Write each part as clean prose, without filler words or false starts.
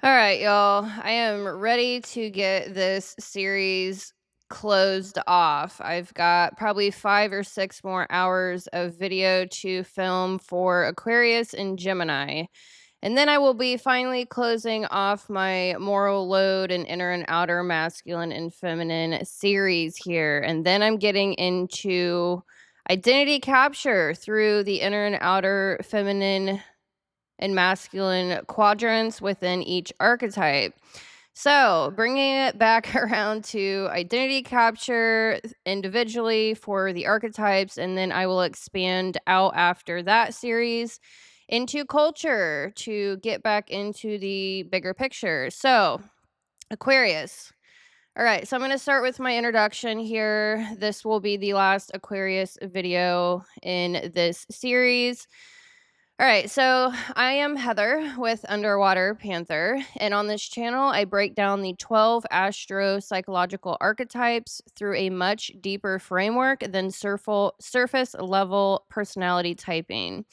All right, y'all. I am ready to get this series closed off. I've got probably 5 or 6 more hours of video to film for Aquarius and Gemini. And then I will be finally closing off my moral load and inner and outer masculine and feminine series here. And then I'm getting into identity capture through the inner and outer feminine and masculine quadrants within each archetype. So, bringing it back around to identity capture individually for the archetypes, and then I will expand out after that series into culture to get back into the bigger picture. So, Aquarius. All right, so I'm going to start with my introduction here. This will be the last Aquarius video in this series. All right, so I am Heather with Underwater Panther, and on this channel, I break down the 12 astro-psychological archetypes through a much deeper framework than surface level personality typing.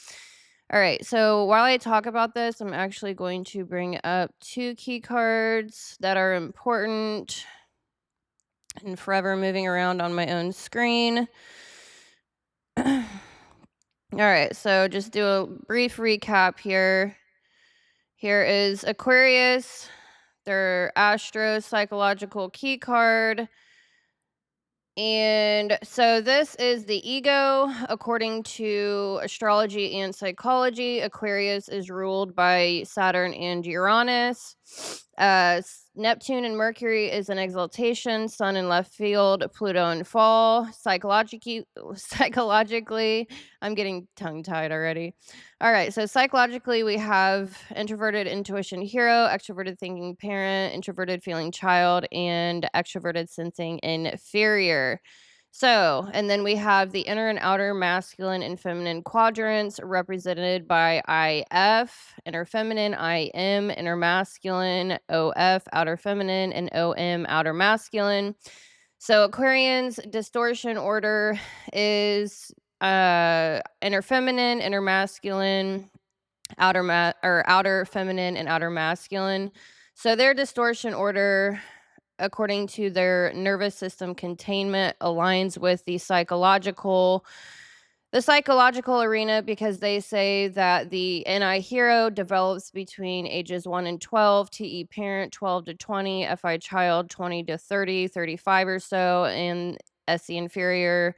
All right, so while I talk about this, I'm actually going to bring up 2 key cards that are important and forever moving around on my own screen. All right, so just do a brief recap here. Here is Aquarius, their astro-psychological key card. And so this is the ego. According to astrology and psychology, Aquarius is ruled by Saturn and Uranus. Neptune and Mercury is in exaltation, Sun in left field, Pluto in fall. Psychologically, I'm getting tongue-tied already. All right, so psychologically, we have introverted intuition hero, extroverted thinking parent, introverted feeling child, and extroverted sensing inferior. So, and then we have the inner and outer masculine and feminine quadrants represented by IF, inner feminine, IM, inner masculine, OF, outer feminine, and OM, outer masculine. So, Aquarian's distortion order is inner feminine, inner masculine, outer feminine, and outer masculine. So, their distortion order according to their nervous system containment aligns with the psychological arena, because they say that the NI hero develops between ages 1 and 12, TE parent 12 to 20, FI child 20 to 30, 35 or so, and SE inferior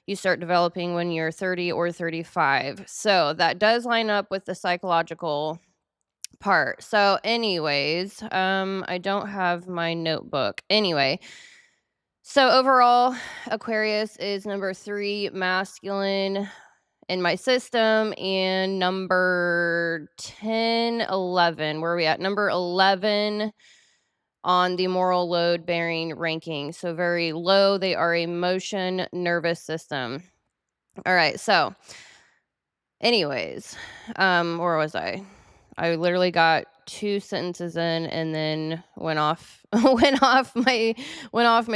you start developing when you're 30 or 35. So that does line up with the psychological part. So anyways, I don't have my notebook. Anyway, so overall, Aquarius is number 3 masculine in my system, and number 10, 11. Where are we at? Number 11 on the moral load bearing ranking. So very low. They are a motion nervous system. All right. So anyways, where was I? I literally got 2 sentences in and then went off went off my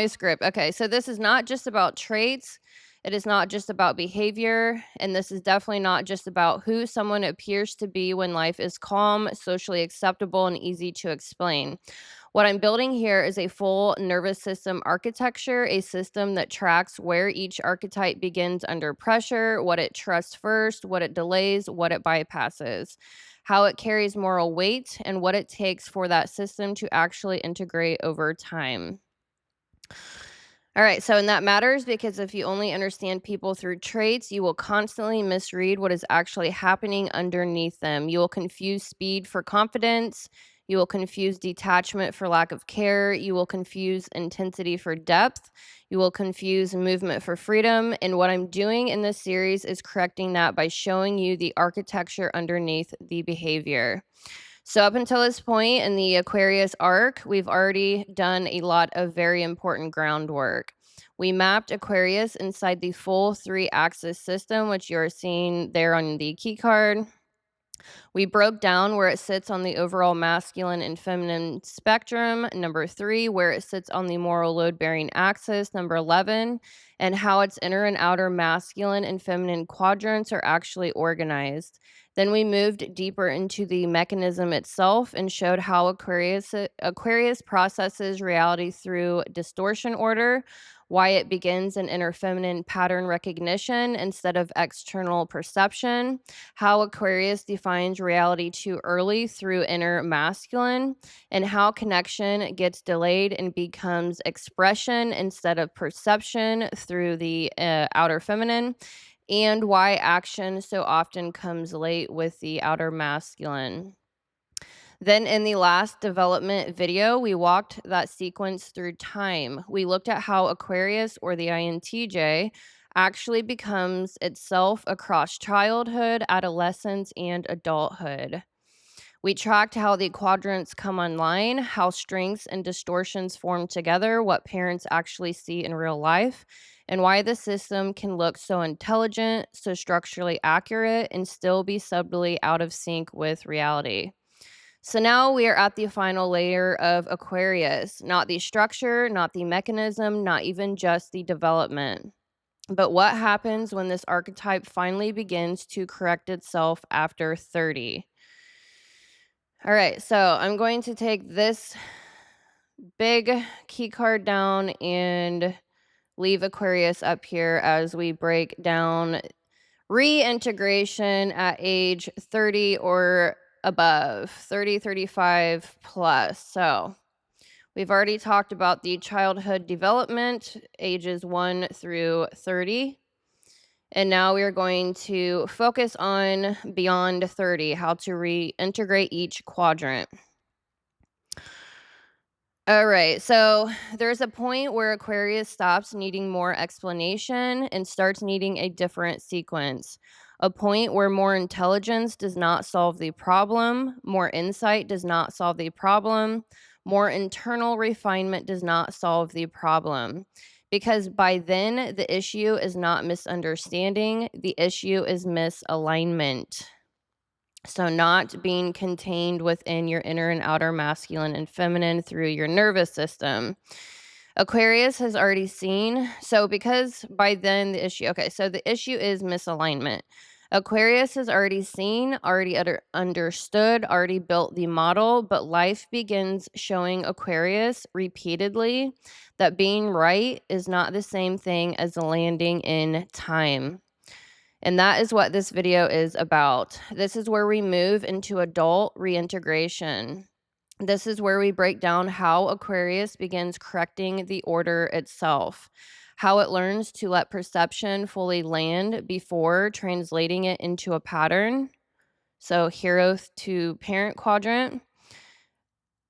script. Okay, so this is not just about traits. It is not just about behavior, and this is definitely not just about who someone appears to be when life is calm, socially acceptable, and easy to explain. What I'm building here is a full nervous system architecture, a system that tracks where each archetype begins under pressure, what it trusts first, what it delays, what it bypasses, how it carries moral weight, and what it takes for that system to actually integrate over time. All right, so and that matters because if you only understand people through traits, you will constantly misread what is actually happening underneath them. You will confuse speed for confidence. You will confuse detachment for lack of care. You will confuse intensity for depth. You will confuse movement for freedom. And what I'm doing in this series is correcting that by showing you the architecture underneath the behavior. So up until this point in the Aquarius arc, we've already done a lot of very important groundwork. We mapped Aquarius inside the full 3-axis system, which you're seeing there on the key card. We broke down where it sits on the overall masculine and feminine spectrum, number 3, where it sits on the moral load bearing axis, number 11, and how its inner and outer masculine and feminine quadrants are actually organized. Then we moved deeper into the mechanism itself and showed how Aquarius processes reality through distortion order, why it begins in inner feminine pattern recognition instead of external perception, how Aquarius defines reality too early through inner masculine, and how connection gets delayed and becomes expression instead of perception through the outer feminine, and why action so often comes late with the outer masculine. Then, in the last development video, we walked that sequence through time. We looked at how Aquarius, or the INTJ, actually becomes itself across childhood, adolescence, and adulthood. We tracked how the quadrants come online, how strengths and distortions form together, what parents actually see in real life, and why the system can look so intelligent, so structurally accurate, and still be subtly out of sync with reality. So now we are at the final layer of Aquarius, not the structure, not the mechanism, not even just the development. But what happens when this archetype finally begins to correct itself after 30? All right, so I'm going to take this big key card down and leave Aquarius up here as we break down reintegration at age 30 or above, 30, 35 plus. So we've already talked about the childhood development, ages 1 through 30. And now we are going to focus on beyond 30, how to reintegrate each quadrant. All right, so there's a point where Aquarius stops needing more explanation and starts needing a different sequence. A point where more intelligence does not solve the problem, more insight does not solve the problem, more internal refinement does not solve the problem. Because by then, the issue is not misunderstanding, the issue is misalignment. So, not being contained within your inner and outer masculine and feminine through your nervous system. Aquarius has already seen. So, because by then the issue, okay, so the issue is misalignment. Aquarius has already seen, already understood, already built the model, but life begins showing Aquarius repeatedly that being right is not the same thing as landing in time. And that is what this video is about. This is where we move into adult reintegration. This is where we break down how Aquarius begins correcting the order itself, how it learns to let perception fully land before translating it into a pattern. So, hero to parent quadrant,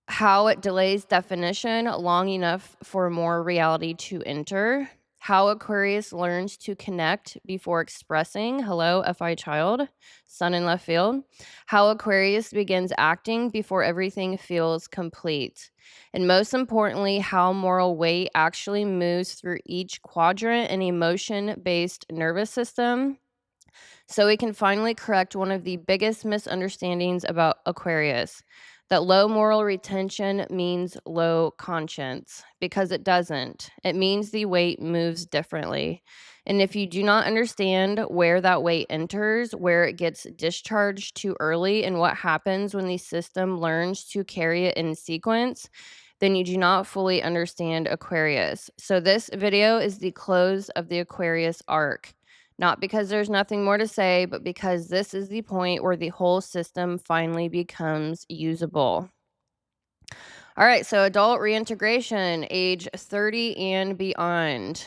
how it delays definition long enough for more reality to enter, how Aquarius learns to connect before expressing, hello, FI child, sun in left field, how Aquarius begins acting before everything feels complete, and most importantly, how moral weight actually moves through each quadrant and emotion-based nervous system, so we can finally correct one of the biggest misunderstandings about Aquarius, that low moral retention means low conscience, because it doesn't. It means the weight moves differently. And if you do not understand where that weight enters, where it gets discharged too early, and what happens when the system learns to carry it in sequence, then you do not fully understand Aquarius. So this video is the close of the Aquarius arc. Not because there's nothing more to say, but because this is the point where the whole system finally becomes usable. All right, so adult reintegration, age 30 and beyond.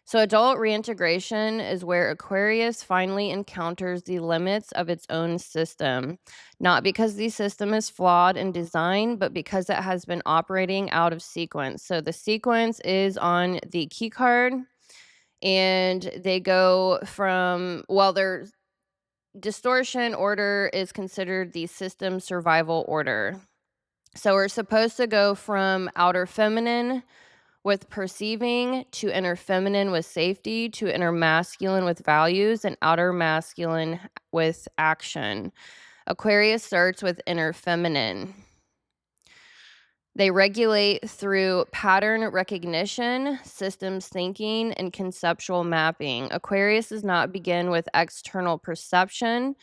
So adult reintegration is where Aquarius finally encounters the limits of its own system, not because the system is flawed in design, but because it has been operating out of sequence. So the sequence is on the key card, and they go from, well, their distortion order is considered the system survival order. So we're supposed to go from outer feminine with perceiving to inner feminine with safety to inner masculine with values and outer masculine with action. Aquarius starts with inner feminine. They regulate through pattern recognition, systems thinking, and conceptual mapping. Aquarius does not begin with external perception.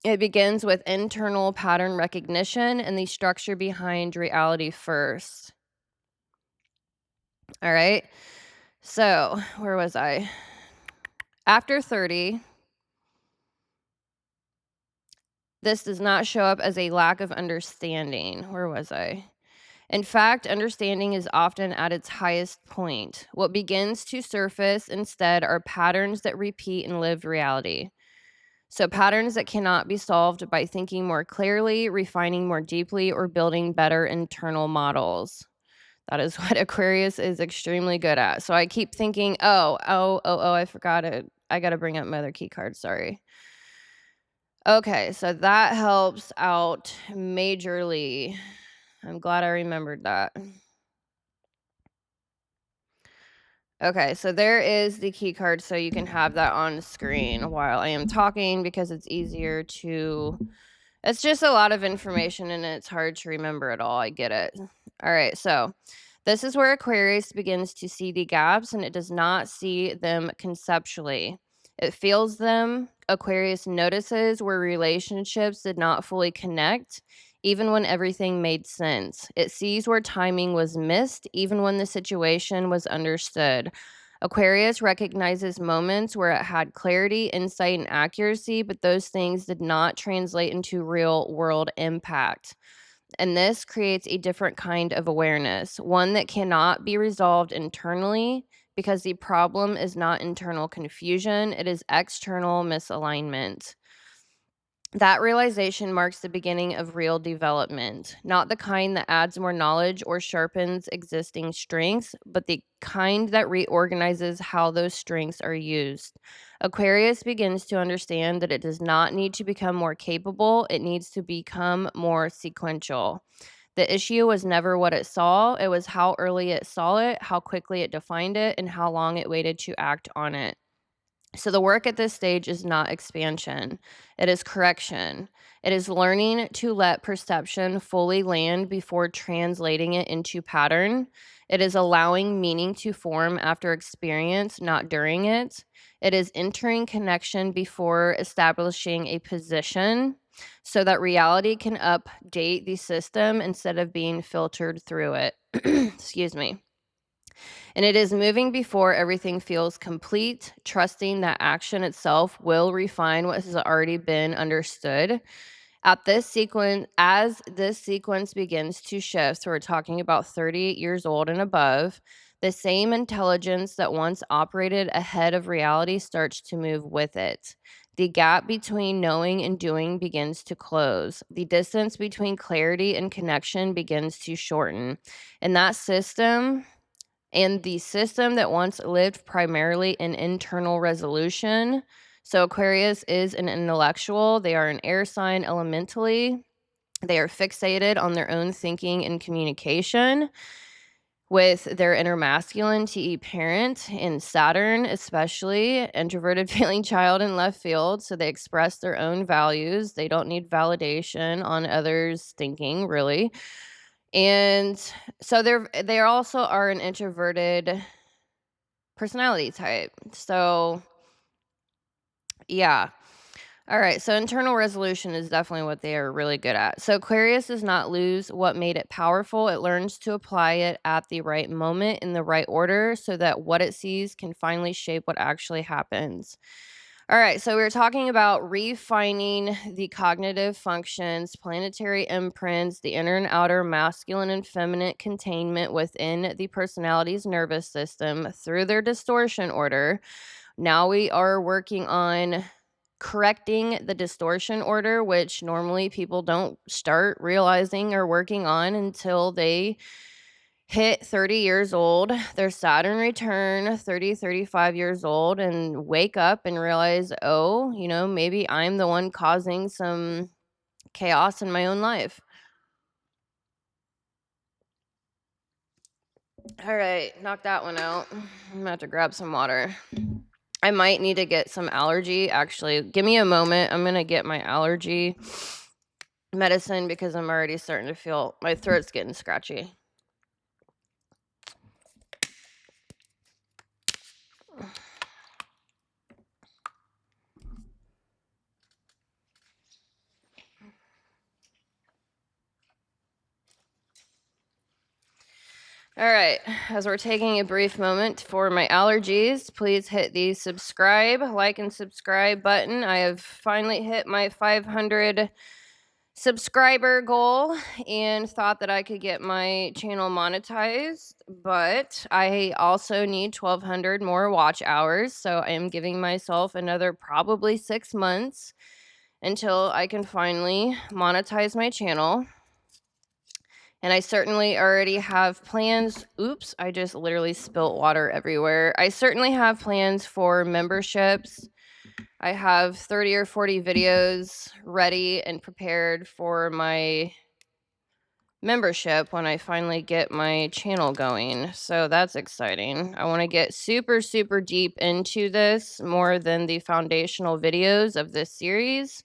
It begins with internal pattern recognition and the structure behind reality first. All right. So, where was I? After 30, this does not show up as a lack of understanding. Where was I? In fact, understanding is often at its highest point. What begins to surface instead are patterns that repeat in lived reality. So, patterns that cannot be solved by thinking more clearly, refining more deeply, or building better internal models. That is what Aquarius is extremely good at. So, I keep thinking, I forgot it. I got to bring up my other key card. Sorry. Okay, so that helps out majorly. I'm glad I remembered that. Okay, so there is the key card, so you can have that on screen while I am talking because it's easier to. It's just a lot of information and it's hard to remember it all. I get it. All right, so this is where Aquarius begins to see the gaps and it does not see them conceptually. It feels them. Aquarius notices where relationships did not fully connect, even when everything made sense. It sees where timing was missed, even when the situation was understood. Aquarius recognizes moments where it had clarity, insight, and accuracy, but those things did not translate into real world impact. And this creates a different kind of awareness, one that cannot be resolved internally because the problem is not internal confusion, it is external misalignment. That realization marks the beginning of real development, not the kind that adds more knowledge or sharpens existing strengths, but the kind that reorganizes how those strengths are used. Aquarius begins to understand that it does not need to become more capable, it needs to become more sequential. The issue was never what it saw, it was how early it saw it, how quickly it defined it, and how long it waited to act on it. So the work at this stage is not expansion, it is correction. It is learning to let perception fully land before translating it into pattern. It is allowing meaning to form after experience, not during it. It is entering connection before establishing a position so that reality can update the system instead of being filtered through it. Excuse me. And it is moving before everything feels complete, trusting that action itself will refine what has already been understood. As this sequence begins to shift, so we're talking about 38 years old and above, the same intelligence that once operated ahead of reality starts to move with it. The gap between knowing and doing begins to close. The distance between clarity and connection begins to shorten. And that system and the system that once lived primarily in internal resolution. So Aquarius is an intellectual. They are an air sign elementally. They are fixated on their own thinking and communication with their inner masculine TE parent in Saturn, especially introverted feeling child in left field. So they express their own values. They don't need validation on others' thinking, really. And so they also are an introverted personality type. So, yeah. All right. So, internal resolution is definitely what they are really good at. So, Aquarius does not lose what made it powerful. It learns to apply it at the right moment in the right order so that what it sees can finally shape what actually happens. All right, so we were talking about refining the cognitive functions, planetary imprints, the inner and outer masculine and feminine containment within the personality's nervous system through their distortion order. Now we are working on correcting the distortion order, which normally people don't start realizing or working on until they hit 30 years old, their Saturn return, 30, 35 years old, and wake up and realize, oh, maybe I'm the one causing some chaos in my own life. All right, knock that one out. I'm gonna have to grab some water. I might need to get some allergy. Actually, give me a moment. I'm going to get my allergy medicine because I'm already starting to feel my throat's getting scratchy. All right, as we're taking a brief moment for my allergies, please hit the subscribe, like, and subscribe button. I have finally hit my 500 subscriber goal and thought that I could get my channel monetized, but I also need 1,200 more watch hours, so I am giving myself another probably 6 months until I can finally monetize my channel. And I certainly already have plans. Oops, I just literally spilt water everywhere. I certainly have plans for memberships. I have 30 or 40 videos ready and prepared for my membership when I finally get my channel going. So that's exciting. I want to get super, super deep into this more than the foundational videos of this series.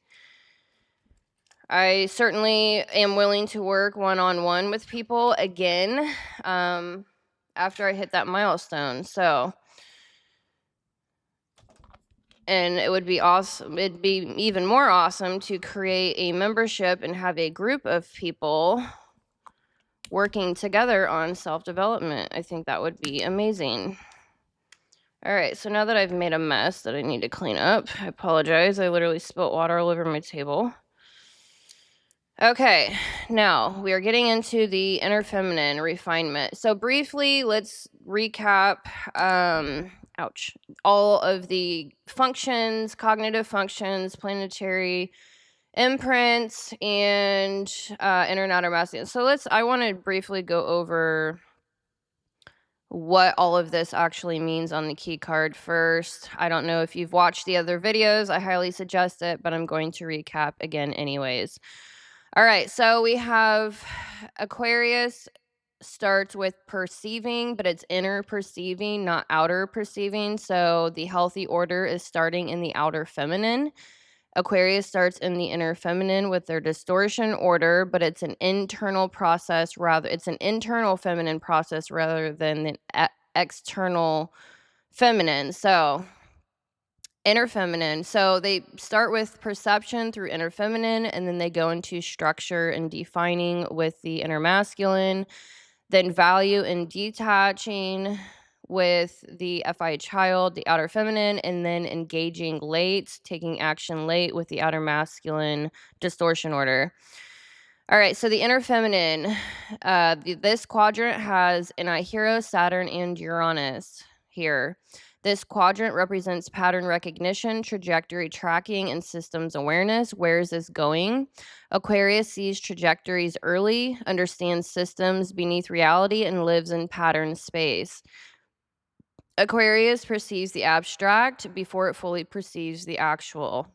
I certainly am willing to work one-on-one with people again after I hit that milestone. So, and it would be awesome. It'd be even more awesome to create a membership and have a group of people working together on self-development. I think that would be amazing. All right, so now that I've made a mess that I need to clean up, I apologize. I literally spilt water all over my table. Okay, now we are getting into the inner feminine refinement. So briefly, let's recap, all of the functions, cognitive functions, planetary imprints, and inner and outer masculine. So I want to briefly go over what all of this actually means on the key card first. I don't know if you've watched the other videos. I highly suggest it, but I'm going to recap again anyways. All right, so we have Aquarius starts with perceiving, but it's inner perceiving, not outer perceiving. So the healthy order is starting in the outer feminine. Aquarius starts in the inner feminine with their distortion order, but it's an internal process it's an internal feminine process rather than an external feminine. So inner feminine. So they start with perception through inner feminine, and then they go into structure and defining with the inner masculine, then value and detaching with the FI child, the outer feminine, and then engaging late, taking action late with the outer masculine distortion order. All right, so the inner feminine, this quadrant has Anihiro, Saturn, and Uranus here. This quadrant represents pattern recognition, trajectory tracking, and systems awareness. Where is this going? Aquarius sees trajectories early, understands systems beneath reality, and lives in pattern space. Aquarius perceives the abstract before it fully perceives the actual.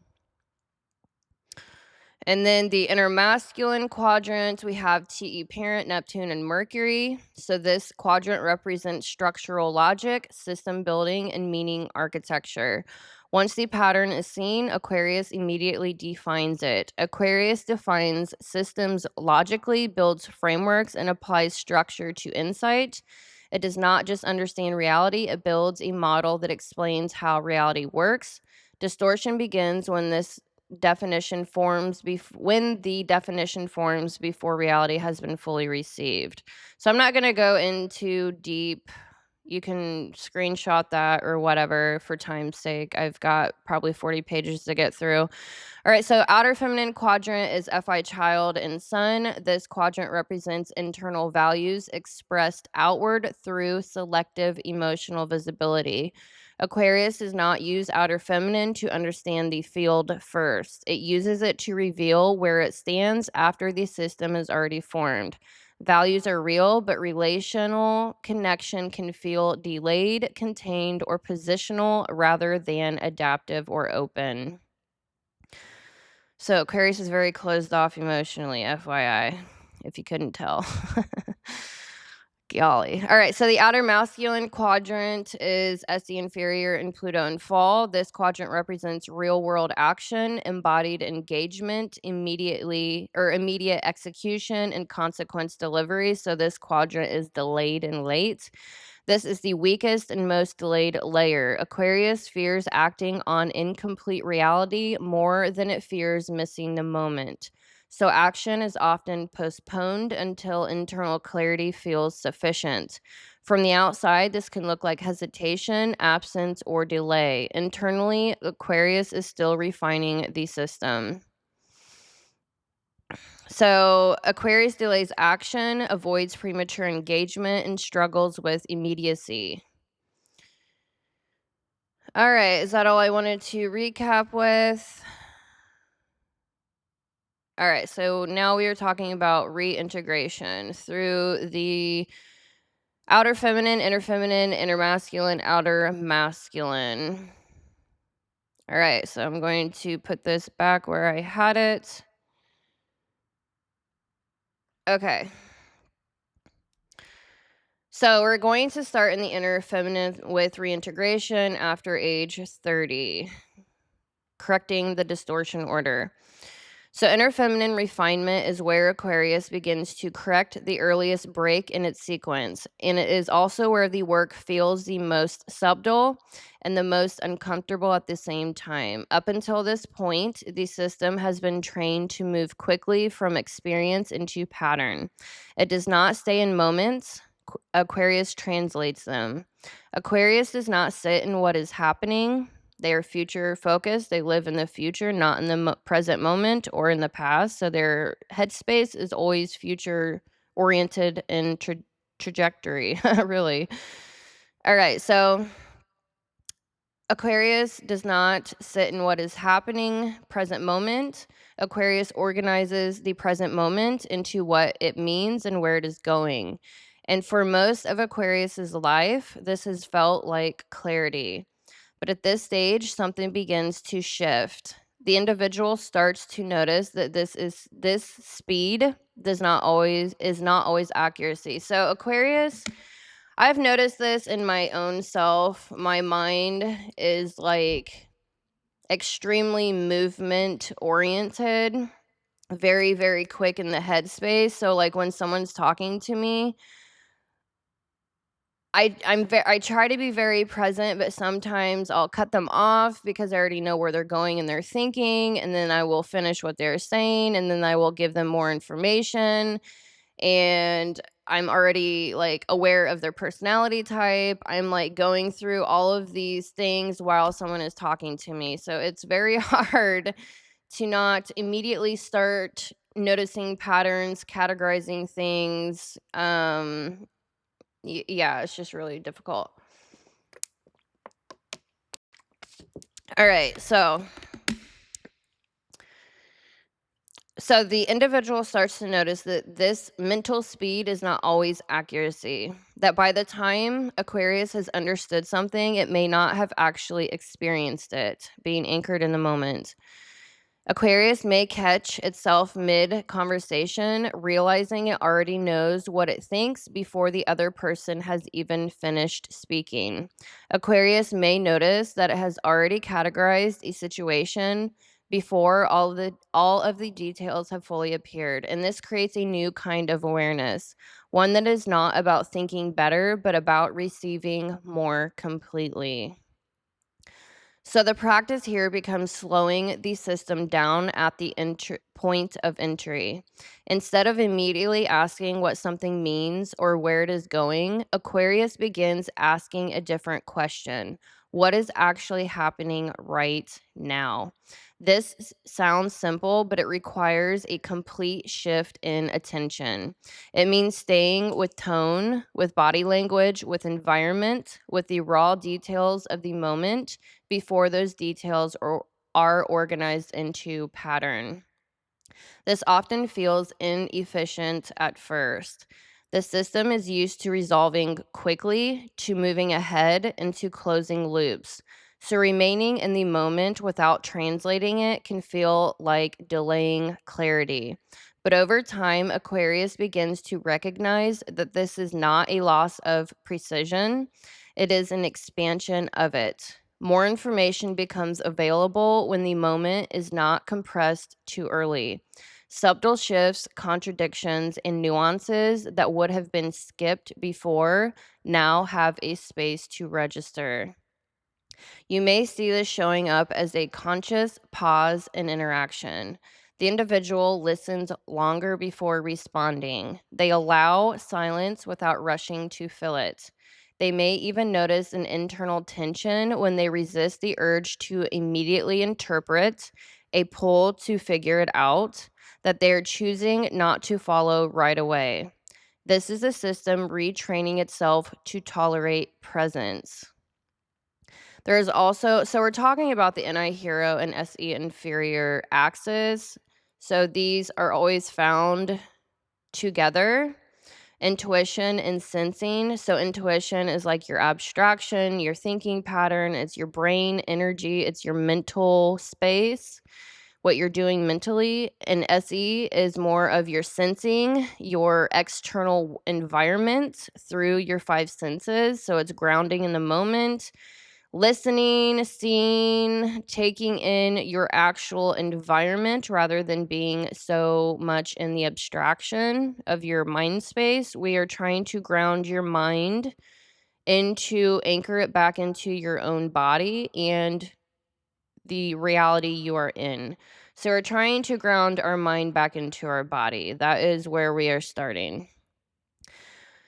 And then the inner masculine quadrant, we have TE parent, Neptune, and Mercury. So this quadrant represents structural logic, system building, and meaning architecture. Once the pattern is seen, Aquarius immediately defines it. Aquarius defines systems logically, builds frameworks, and applies structure to insight. It does not just understand reality, it builds a model that explains how reality works. Distortion begins when the definition forms before reality has been fully received. So I'm not going to go into deep. You can screenshot that or whatever for time's sake. I've got probably 40 pages to get through. All right, so outer feminine quadrant is FI child and sun. This quadrant represents internal values expressed outward through selective emotional visibility. Aquarius does not use outer feminine to understand the field first. It uses it to reveal where it stands after the system is already formed. Values are real, but relational connection can feel delayed, contained, or positional rather than adaptive or open. So Aquarius is very closed off emotionally, FYI, if you couldn't tell. Golly. All right. So the outer masculine quadrant is SE inferior and Pluto in fall. This quadrant represents real world action, embodied engagement, immediate execution, and consequence delivery. So this quadrant is delayed and late. This is the weakest and most delayed layer. Aquarius fears acting on incomplete reality more than it fears missing the moment. So action is often postponed until internal clarity feels sufficient. From the outside, this can look like hesitation, absence, or delay. Internally, Aquarius is still refining the system. So Aquarius delays action, avoids premature engagement, and struggles with immediacy. All right, is that all I wanted to recap with? All right, so now we are talking about reintegration through the outer feminine, inner masculine, outer masculine. All right, so I'm going to put this back where I had it. Okay. So we're going to start in the inner feminine with reintegration after age 30, correcting the distortion order. So inner feminine refinement is where Aquarius begins to correct the earliest break in its sequence, and it is also where the work feels the most subtle and the most uncomfortable at the same time. Up until this point, the system has been trained to move quickly from experience into pattern. It does not stay in moments. Aquarius translates them. Aquarius does not sit in what is happening. They are future focused. They live in the future, not in the present moment or in the past. So their headspace is always future oriented and trajectory, really. All right. So Aquarius does not sit in what is happening, present moment. Aquarius organizes the present moment into what it means and where it is going. And for most of Aquarius's life, this has felt like clarity. But at this stage, something begins to shift. The individual starts to notice that this speed is not always accuracy. So Aquarius, I've noticed this in my own self. My mind is like extremely movement oriented, very, very quick in the headspace. So like when someone's talking to me, I try to be very present, but sometimes I'll cut them off because I already know where they're going and they're thinking, and then I will finish what they're saying, and then I will give them more information, and I'm already like aware of their personality type. I'm like going through all of these things while someone is talking to me. So it's very hard to not immediately start noticing patterns, categorizing things. Yeah, it's just really difficult. All right, so the individual starts to notice that this mental speed is not always accuracy. That by the time Aquarius has understood something, it may not have actually experienced it, being anchored in the moment. Aquarius may catch itself mid-conversation, realizing it already knows what it thinks before the other person has even finished speaking. Aquarius may notice that it has already categorized a situation before all of the details have fully appeared, and this creates a new kind of awareness, one that is not about thinking better, but about receiving more completely. So the practice here becomes slowing the system down at the point of entry. Instead of immediately asking what something means or where it is going, Aquarius begins asking a different question. What is actually happening right now? This sounds simple, but it requires a complete shift in attention. It means staying with tone, with body language, with environment, with the raw details of the moment before those details are organized into pattern. This often feels inefficient at first. The system is used to resolving quickly, to moving ahead, and to closing loops. So remaining in the moment without translating it can feel like delaying clarity. But over time, Aquarius begins to recognize that this is not a loss of precision, it is an expansion of it. More information becomes available when the moment is not compressed too early. Subtle shifts, contradictions, and nuances that would have been skipped before now have a space to register. You may see this showing up as a conscious pause in interaction. The individual listens longer before responding. They allow silence without rushing to fill it. They may even notice an internal tension when they resist the urge to immediately interpret, a pull to figure it out, that they are choosing not to follow right away. This is a system retraining itself to tolerate presence. There's also, so we're talking about the NI hero and SE inferior axis. So these are always found together, intuition and sensing. So intuition is like your abstraction, your thinking pattern, it's your brain energy, it's your mental space, what you're doing mentally. And SE is more of your sensing, your external environment through your five senses. So it's grounding in the moment, listening, seeing, taking in your actual environment rather than being so much in the abstraction of your mind space. We are trying to ground your mind into anchor it back into your own body and the reality you are in. So we're trying to ground our mind back into our body. That is where we are starting.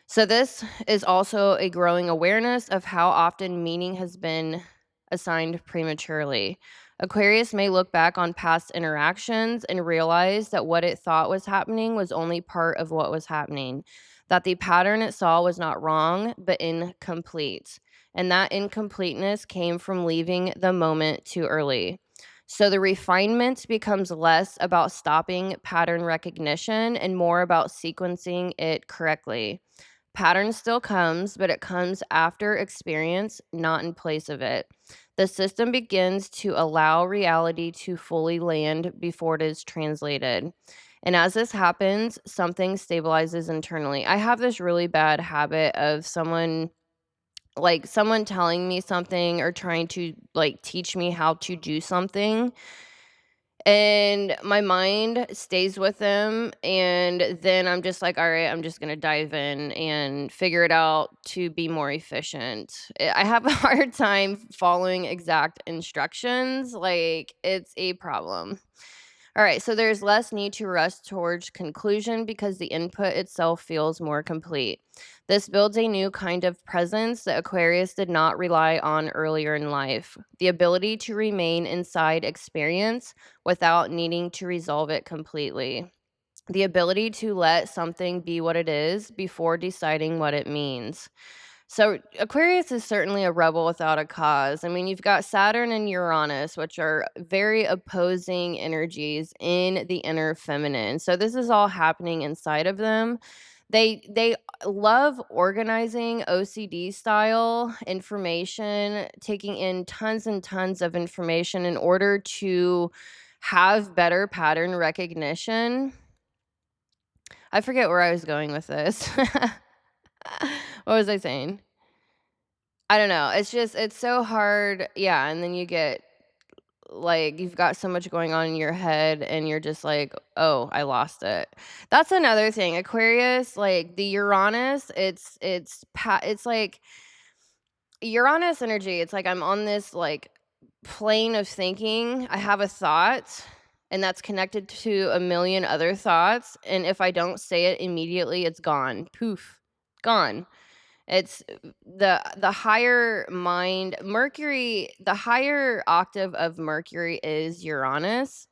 So, this is also a growing awareness of how often meaning has been assigned prematurely. Aquarius may look back on past interactions and realize that what it thought was happening was only part of what was happening, that the pattern it saw was not wrong, but incomplete. And that incompleteness came from leaving the moment too early. So the refinement becomes less about stopping pattern recognition and more about sequencing it correctly. Pattern still comes, but it comes after experience, not in place of it. The system begins to allow reality to fully land before it is translated. And as this happens, something stabilizes internally. I have this really bad habit of someone telling me something or trying to teach me how to do something, and my mind stays with them, and then I'm just like, "All right, I'm just gonna dive in and figure it out to be more efficient." I have a hard time following exact instructions, like, it's a problem. Alright, so there's less need to rush towards conclusion because the input itself feels more complete. This builds a new kind of presence that Aquarius did not rely on earlier in life, the ability to remain inside experience without needing to resolve it completely. The ability to let something be what it is before deciding what it means. So Aquarius is certainly a rebel without a cause. I mean, you've got Saturn and Uranus, which are very opposing energies in the inner feminine. So this is all happening inside of them. They love organizing OCD style information, taking in tons and tons of information in order to have better pattern recognition. I forget where I was going with this. What was I saying? I don't know. It's just it's so hard. Yeah, and then you get you've got so much going on in your head and you're just like, "Oh, I lost it." That's another thing. Aquarius, like the Uranus, it's like Uranus energy. It's like I'm on this plane of thinking. I have a thought and that's connected to a million other thoughts, and if I don't say it immediately, it's gone. Poof. Gone. It's the higher mind Mercury, the higher octave of Mercury is Uranus.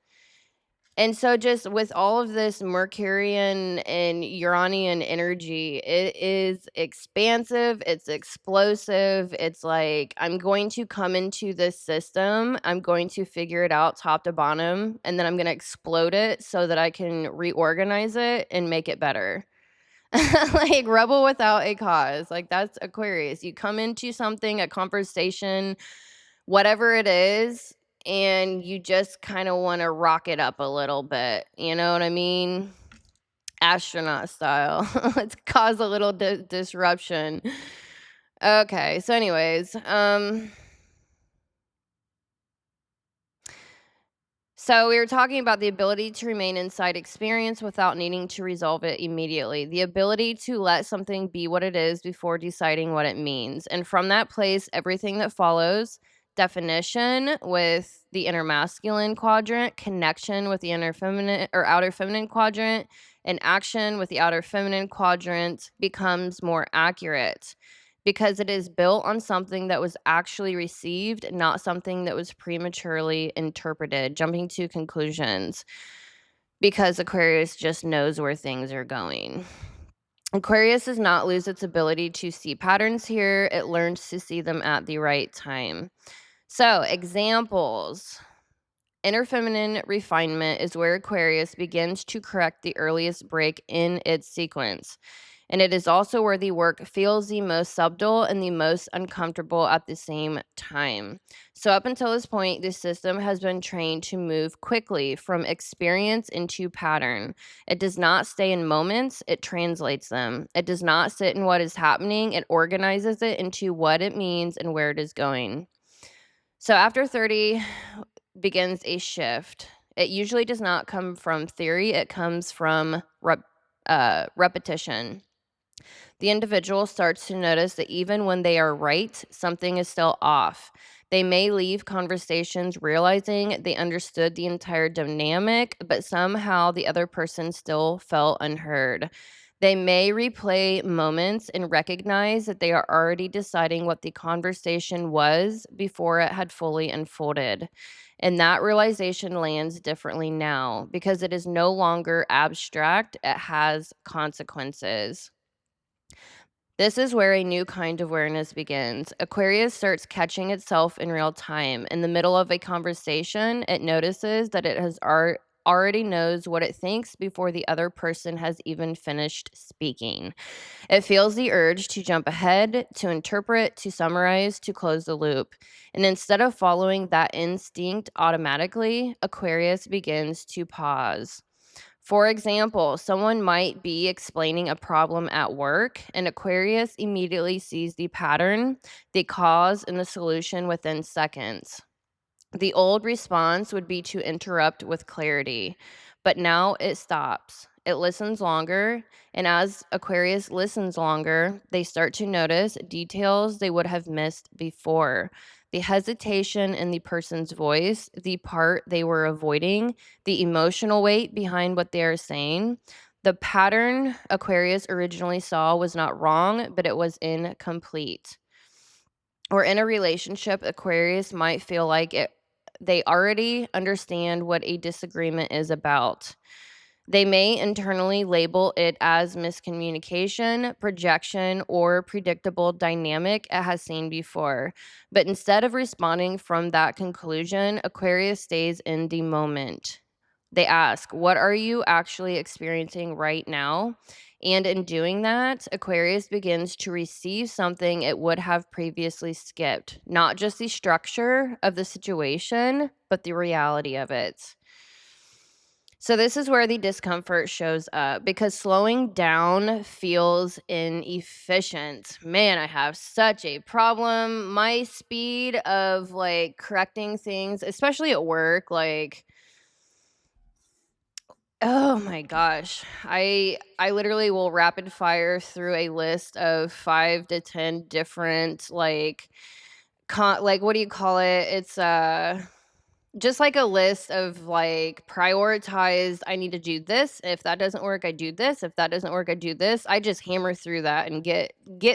And so just with all of this Mercurian and Uranian energy, it is expansive, it's explosive. It's like I'm going to come into this system, I'm going to figure it out top to bottom, and then I'm going to explode it so that I can reorganize it and make it better. Like rebel without a cause. Like that's Aquarius. You come into something, a conversation, whatever it is, and you just kind of want to rock it up a little bit. You know what I mean? astronaut style. Let's cause a little disruption. Okay, so anyways, so we were talking about the ability to remain inside experience without needing to resolve it immediately. The ability to let something be what it is before deciding what it means. And from that place, everything that follows, definition with the inner masculine quadrant, connection with the inner feminine or outer feminine quadrant, and action with the outer feminine quadrant becomes more accurate because it is built on something that was actually received, not something that was prematurely interpreted, jumping to conclusions, because Aquarius just knows where things are going. Aquarius does not lose its ability to see patterns here, it learns to see them at the right time. So, examples. Inner feminine refinement is where Aquarius begins to correct the earliest break in its sequence. And it is also where the work feels the most subtle and the most uncomfortable at the same time. So, up until this point, the system has been trained to move quickly from experience into pattern. It does not stay in moments, it translates them. It does not sit in what is happening, it organizes it into what it means and where it is going. So, after 30 begins a shift. It usually does not come from theory, it comes from repetition. The individual starts to notice that even when they are right, something is still off. They may leave conversations realizing they understood the entire dynamic, but somehow the other person still felt unheard. They may replay moments and recognize that they are already deciding what the conversation was before it had fully unfolded. And that realization lands differently now because it is no longer abstract, it has consequences. This is where a new kind of awareness begins. Aquarius starts catching itself in real time. In the middle of a conversation, it notices that it has already knows what it thinks before the other person has even finished speaking. It feels the urge to jump ahead, to interpret, to summarize, to close the loop. And instead of following that instinct automatically, Aquarius begins to pause. For example, someone might be explaining a problem at work, and Aquarius immediately sees the pattern, the cause, and the solution within seconds. The old response would be to interrupt with clarity, but now it stops. It listens longer, and as Aquarius listens longer, they start to notice details they would have missed before. The hesitation in the person's voice, the part they were avoiding, the emotional weight behind what they are saying. The pattern Aquarius originally saw was not wrong, but it was incomplete. Or in a relationship, Aquarius might feel like they already understand what a disagreement is about. They may internally label it as miscommunication, projection, or predictable dynamic it has seen before. But instead of responding from that conclusion, Aquarius stays in the moment. They ask, what are you actually experiencing right now? And in doing that, Aquarius begins to receive something it would have previously skipped, not just the structure of the situation, but the reality of it. So this is where the discomfort shows up because slowing down feels inefficient. Man, I have such a problem. My speed of like correcting things, especially at work, like oh my gosh. I literally will rapid fire through a list of 5 to 10 different like like what do you call it? It's just like a list of like prioritized, I need to do this. If that doesn't work, I do this. If that doesn't work, I do this. I just hammer through that and get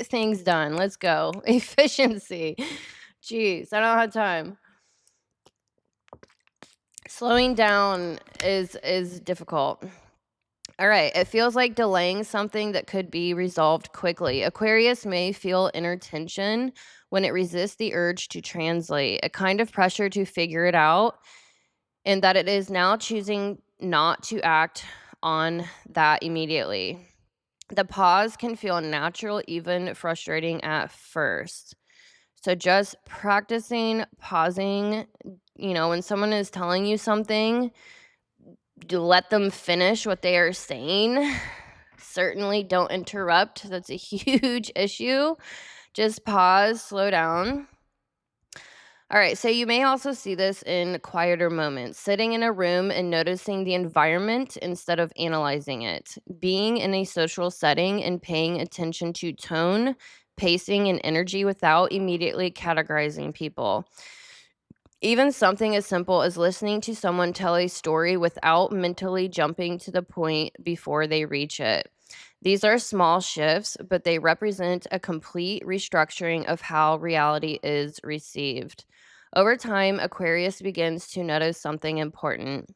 things done. Let's go. Efficiency. Jeez, I don't have time. Slowing down is difficult. All right, it feels like delaying something that could be resolved quickly. Aquarius may feel inner tension when it resists the urge to translate, a kind of pressure to figure it out, and that it is now choosing not to act on that immediately. The pause can feel natural, even frustrating at first. So just practicing pausing, when someone is telling you something, let them finish what they are saying. Certainly don't interrupt. That's a huge issue. Just pause, slow down. All right, so you may also see this in quieter moments, sitting in a room and noticing the environment instead of analyzing it, being in a social setting and paying attention to tone, pacing, and energy without immediately categorizing people. Even something as simple as listening to someone tell a story without mentally jumping to the point before they reach it. These are small shifts, but they represent a complete restructuring of how reality is received. Over time, Aquarius begins to notice something important.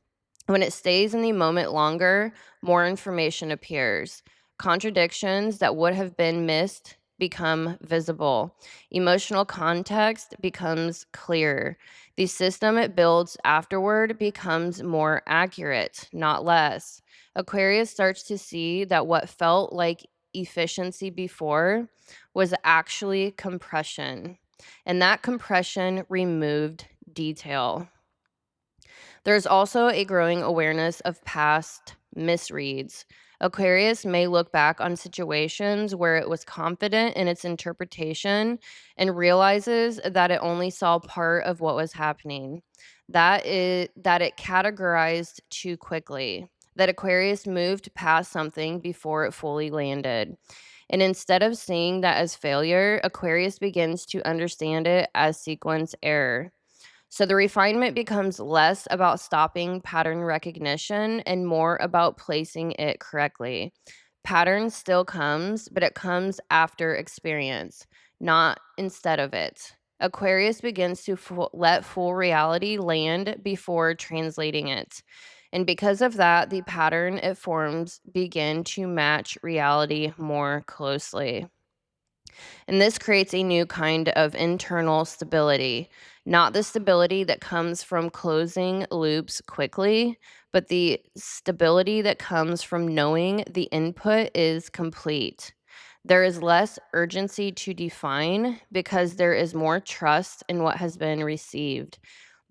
When it stays in the moment longer, more information appears. Contradictions that would have been missed become visible. Emotional context becomes clear. The system it builds afterward becomes more accurate, not less. Aquarius starts to see that what felt like efficiency before was actually compression, and that compression removed detail. There's also a growing awareness of past misreads. Aquarius may look back on situations where it was confident in its interpretation and realizes that it only saw part of what was happening. That it categorized too quickly. That Aquarius moved past something before it fully landed. And instead of seeing that as failure, Aquarius begins to understand it as sequence error. So the refinement becomes less about stopping pattern recognition and more about placing it correctly. Pattern still comes, but it comes after experience, not instead of it. Aquarius begins to let full reality land before translating it. And because of that, the pattern it forms begin to match reality more closely. And this creates a new kind of internal stability, not the stability that comes from closing loops quickly, but the stability that comes from knowing the input is complete. There is less urgency to define because there is more trust in what has been received.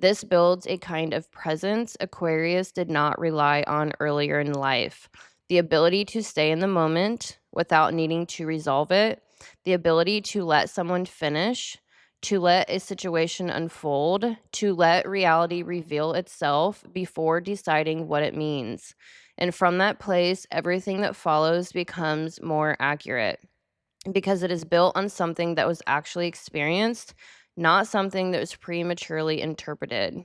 This builds a kind of presence Aquarius did not rely on earlier in life. The ability to stay in the moment without needing to resolve it, the ability to let someone finish, to let a situation unfold, to let reality reveal itself before deciding what it means. And from that place, everything that follows becomes more accurate because it is built on something that was actually experienced, not something that was prematurely interpreted.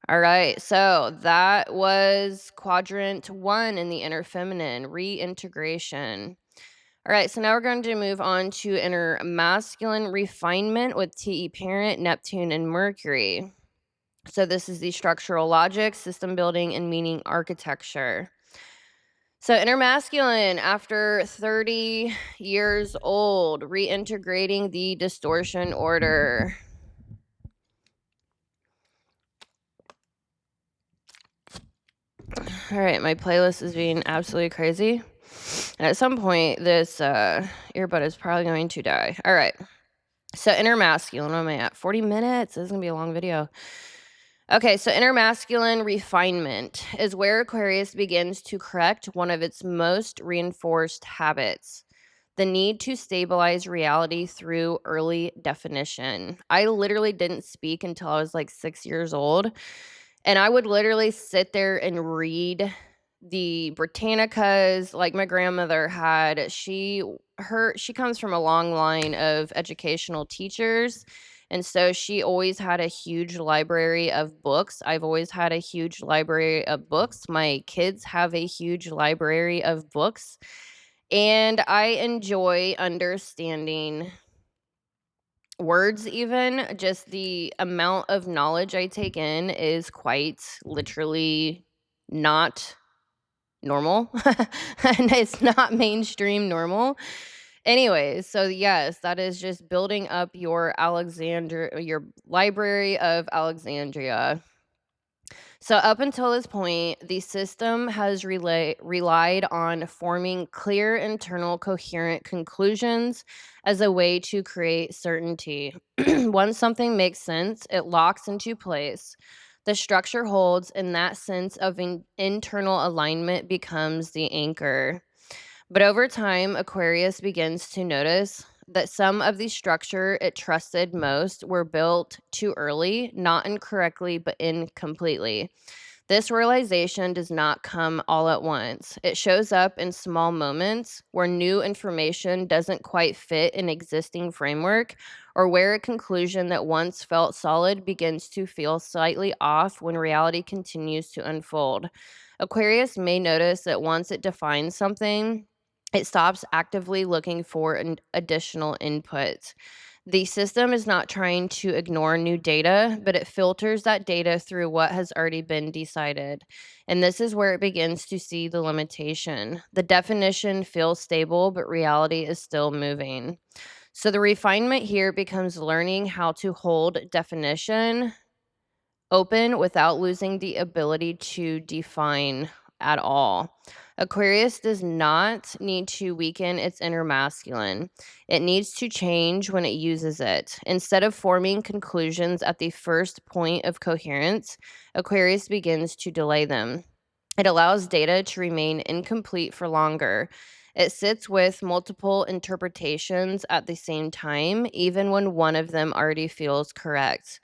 All right, so that was quadrant 1 in the inner feminine, reintegration. All right, so now we're going to move on to inner masculine refinement with TE parent, Neptune, and Mercury. So this is the structural logic, system building, and meaning architecture. So inner masculine, after 30 years old, reintegrating the distortion order. All right, my playlist is being absolutely crazy. And at some point, this earbud is probably going to die. All right. So inner masculine, what am I at? 40 minutes? This is going to be a long video. Okay, so inner masculine refinement is where Aquarius begins to correct one of its most reinforced habits, the need to stabilize reality through early definition. I literally didn't speak until I was like 6 years old. And I would literally sit there and read the Britannicas like my grandmother had. She comes from a long line of educational teachers. And so she always had a huge library of books. I've always had a huge library of books. My kids have a huge library of books. And I enjoy understanding words. Even just the amount of knowledge I take in is quite literally not normal. And it's not mainstream normal. Anyways, so yes, that is just building up your your library of Alexandria. So up until this point, the system has relied on forming clear internal coherent conclusions as a way to create certainty. Once something makes sense, it locks into place. The structure holds, and that sense of internal alignment becomes the anchor. But over time, Aquarius begins to notice that some of the structure it trusted most were built too early, not incorrectly, but incompletely. This realization does not come all at once. It shows up in small moments where new information doesn't quite fit an existing framework, or where a conclusion that once felt solid begins to feel slightly off when reality continues to unfold. Aquarius may notice that once it defines something, it stops actively looking for an additional input. The system is not trying to ignore new data, but it filters that data through what has already been decided. And this is where it begins to see the limitation. The definition feels stable, but reality is still moving. So the refinement here becomes learning how to hold definition open without losing the ability to define at all. Aquarius does not need to weaken its inner masculine. It needs to change when it uses it. Instead of forming conclusions at the first point of coherence, Aquarius begins to delay them. It allows data to remain incomplete for longer. It sits with multiple interpretations at the same time, even when one of them already feels correct.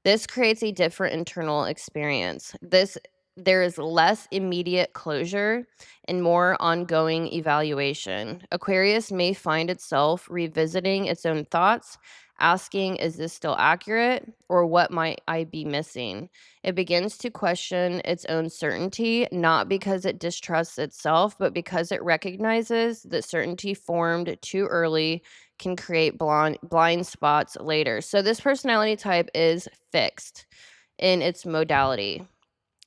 This creates a different internal experience. There is less immediate closure and more ongoing evaluation. Aquarius may find itself revisiting its own thoughts, asking, is this still accurate? Or what might I be missing? It begins to question its own certainty, not because it distrusts itself, but because it recognizes that certainty formed too early can create blind spots later. So this personality type is fixed in its modality,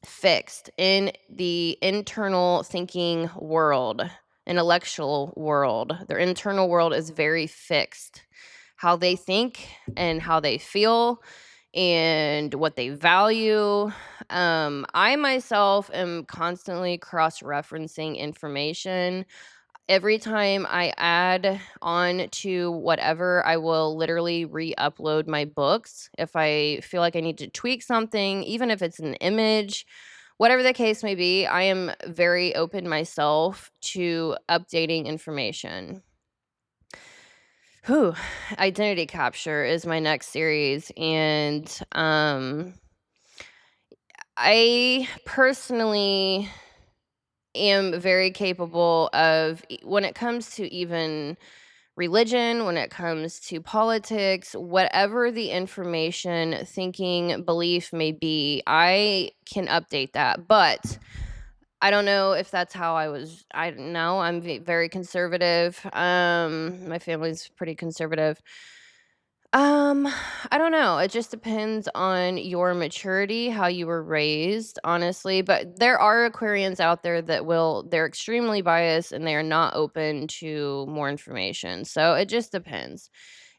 fixed in the internal thinking world, intellectual world. Their internal world is very fixed. How they think and how they feel and what they value. I myself am constantly cross-referencing information. Every time I add on to whatever, I will literally re-upload my books if I feel like I need to tweak something, even if it's an image, whatever the case may be. I am very open myself to updating information. Whew. Identity capture is my next series, and I personally am very capable of, when it comes to even religion, when it comes to politics, whatever the information, thinking, belief may be, I can update that. But I don't know if that's how I don't know. I'm very conservative. My family's pretty conservative. Um, I don't know. It just depends on your maturity, how you were raised, honestly. But there are Aquarians out there that they're extremely biased and they are not open to more information. So it just depends.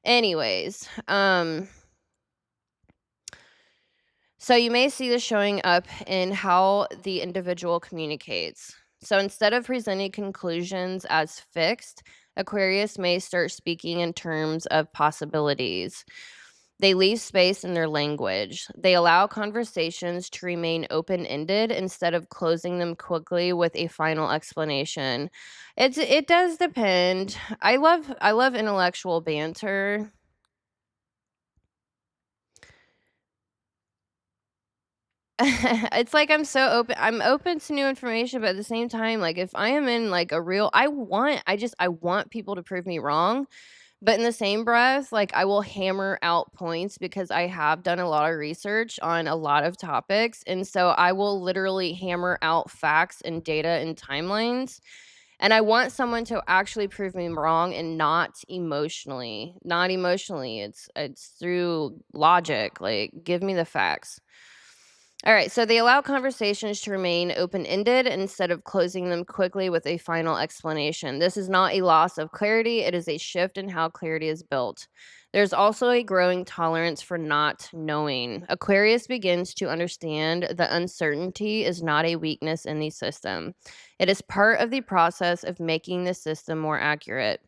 Anyways, so you may see this showing up in how the individual communicates. So instead of presenting conclusions as fixed, Aquarius may start speaking in terms of possibilities. They leave space in their language. They allow conversations to remain open-ended instead of closing them quickly with a final explanation. It does depend. I love intellectual banter. It's like I'm open to new information, but at the same time, like if I am in like a real I want people to prove me wrong. But in the same breath, like, I will hammer out points because I have done a lot of research on a lot of topics, and so I will literally hammer out facts and data and timelines, and I want someone to actually prove me wrong and not emotionally, it's through logic, like, give me the facts. All right, so they allow conversations to remain open ended instead of closing them quickly with a final explanation. This is not a loss of clarity, it is a shift in how clarity is built. There's also a growing tolerance for not knowing. Aquarius begins to understand that uncertainty is not a weakness in the system, it is part of the process of making the system more accurate.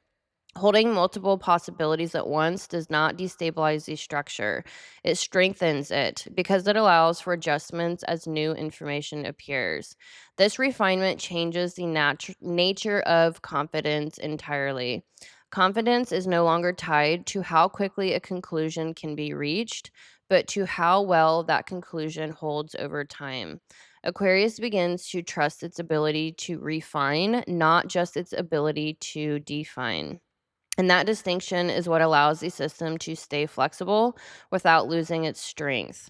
Holding multiple possibilities at once does not destabilize the structure. It strengthens it because it allows for adjustments as new information appears. This refinement changes the nature of confidence entirely. Confidence is no longer tied to how quickly a conclusion can be reached, but to how well that conclusion holds over time. Aquarius begins to trust its ability to refine, not just its ability to define. And that distinction is what allows the system to stay flexible without losing its strength.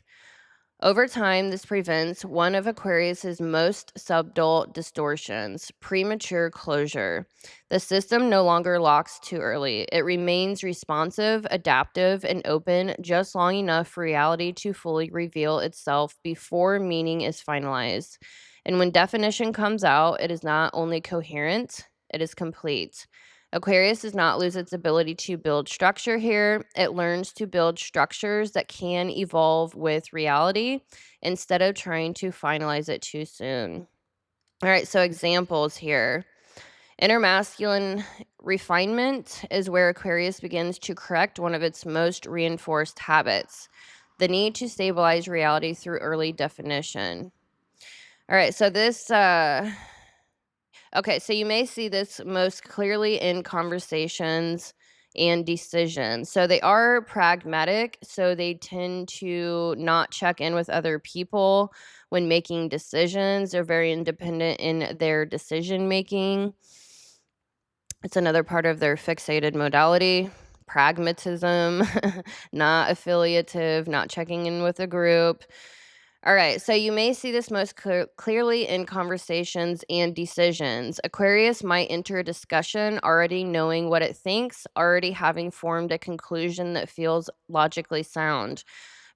Over time, this prevents one of Aquarius's most subtle distortions, premature closure. The system no longer locks too early. It remains responsive, adaptive, and open just long enough for reality to fully reveal itself before meaning is finalized. And when definition comes out, it is not only coherent, it is complete. Aquarius does not lose its ability to build structure here. It learns to build structures that can evolve with reality instead of trying to finalize it too soon. All right, so examples here. Inner masculine refinement is where Aquarius begins to correct one of its most reinforced habits, the need to stabilize reality through early definition. All right, so okay, so you may see this most clearly in conversations and decisions. So they are pragmatic, so they tend to not check in with other people when making decisions. They're very independent in their decision making. It's another part of their fixated modality. Pragmatism, not affiliative, not checking in with a group. All right, so you may see this most clearly in conversations and decisions. Aquarius might enter a discussion already knowing what it thinks, already having formed a conclusion that feels logically sound.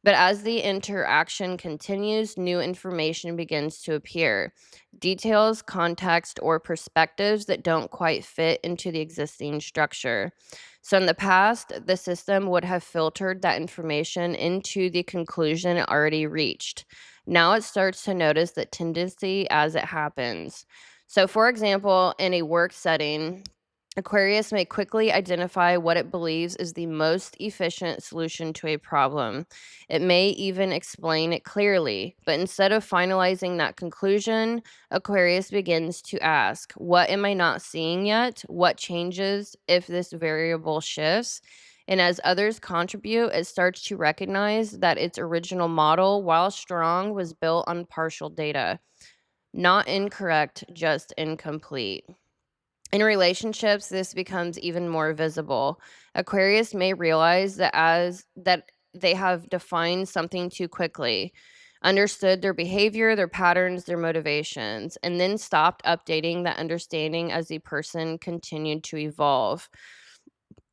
But as the interaction continues, new information begins to appear. Details, context, or perspectives that don't quite fit into the existing structure. So in the past, the system would have filtered that information into the conclusion it already reached. Now it starts to notice that tendency as it happens. So, for example, in a work setting, Aquarius may quickly identify what it believes is the most efficient solution to a problem. It may even explain it clearly, but instead of finalizing that conclusion, Aquarius begins to ask, what am I not seeing yet? What changes if this variable shifts? And as others contribute, it starts to recognize that its original model, while strong, was built on partial data. Not incorrect, just incomplete. In relationships, this becomes even more visible. Aquarius may realize that they have defined something too quickly, understood their behavior, their patterns, their motivations, and then stopped updating that understanding as the person continued to evolve.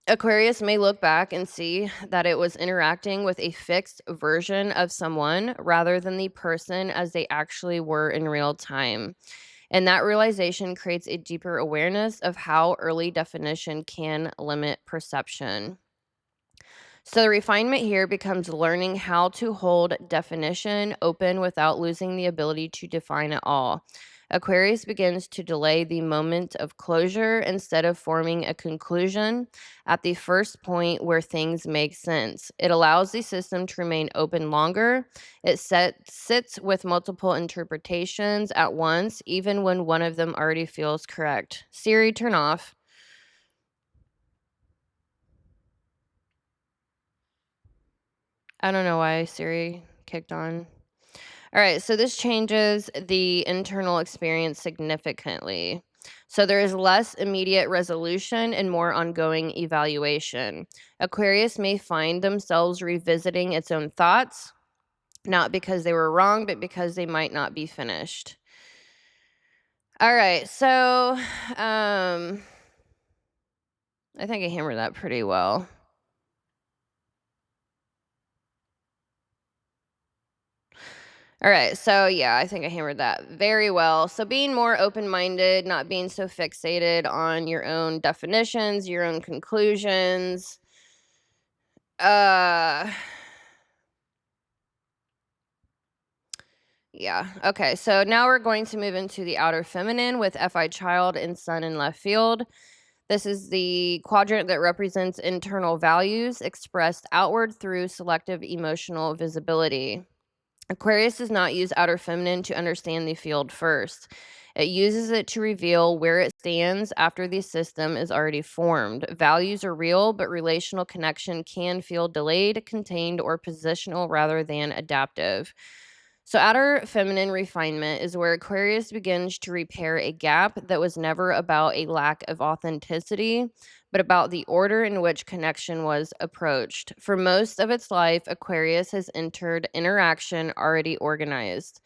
Aquarius may look back and see that it was interacting with a fixed version of someone rather than the person as they actually were in real time. And that realization creates a deeper awareness of how early definition can limit perception. So the refinement here becomes learning how to hold definition open without losing the ability to define it all. Aquarius begins to delay the moment of closure instead of forming a conclusion at the first point where things make sense. It allows the system to remain open longer. It sits with multiple interpretations at once, even when one of them already feels correct. Siri, turn off. I don't know why Siri kicked on. All right, so this changes the internal experience significantly. So there is less immediate resolution and more ongoing evaluation. Aquarius may find themselves revisiting its own thoughts, not because they were wrong, but because they might not be finished. All right, so I think I hammered that pretty well. All right. So, yeah, I think I hammered that very well. So, being more open minded, not being so fixated on your own definitions, your own conclusions. Uh, yeah. Okay. So, now we're going to move into the outer feminine with FI child and sun in left field. This is the quadrant that represents internal values expressed outward through selective emotional visibility. Aquarius does not use outer feminine to understand the field first. It uses it to reveal where it stands after the system is already formed. Values are real, but relational connection can feel delayed, contained, or positional rather than adaptive. So, outer feminine refinement is where Aquarius begins to repair a gap that was never about a lack of authenticity, but about the order in which connection was approached. For most of its life, Aquarius has entered interaction already organized.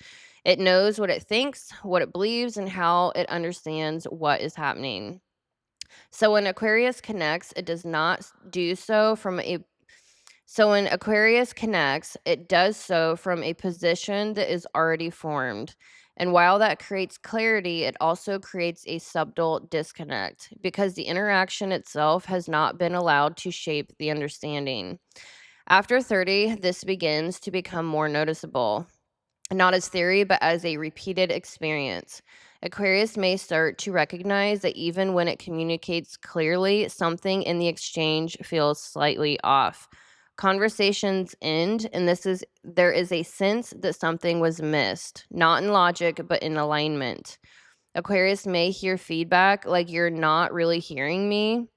It knows what it thinks, what it believes, and how it understands what is happening. So when Aquarius connects, it does not do so from a so when Aquarius connects, it does so from a position that is already formed. And while that creates clarity, it also creates a subtle disconnect because the interaction itself has not been allowed to shape the understanding. After 30, this begins to become more noticeable, not as theory, but as a repeated experience. Aquarius may start to recognize that even when it communicates clearly, something in the exchange feels slightly off. Conversations end, and there is a sense that something was missed, not in logic, but in alignment. Aquarius may hear feedback like you're not really hearing me,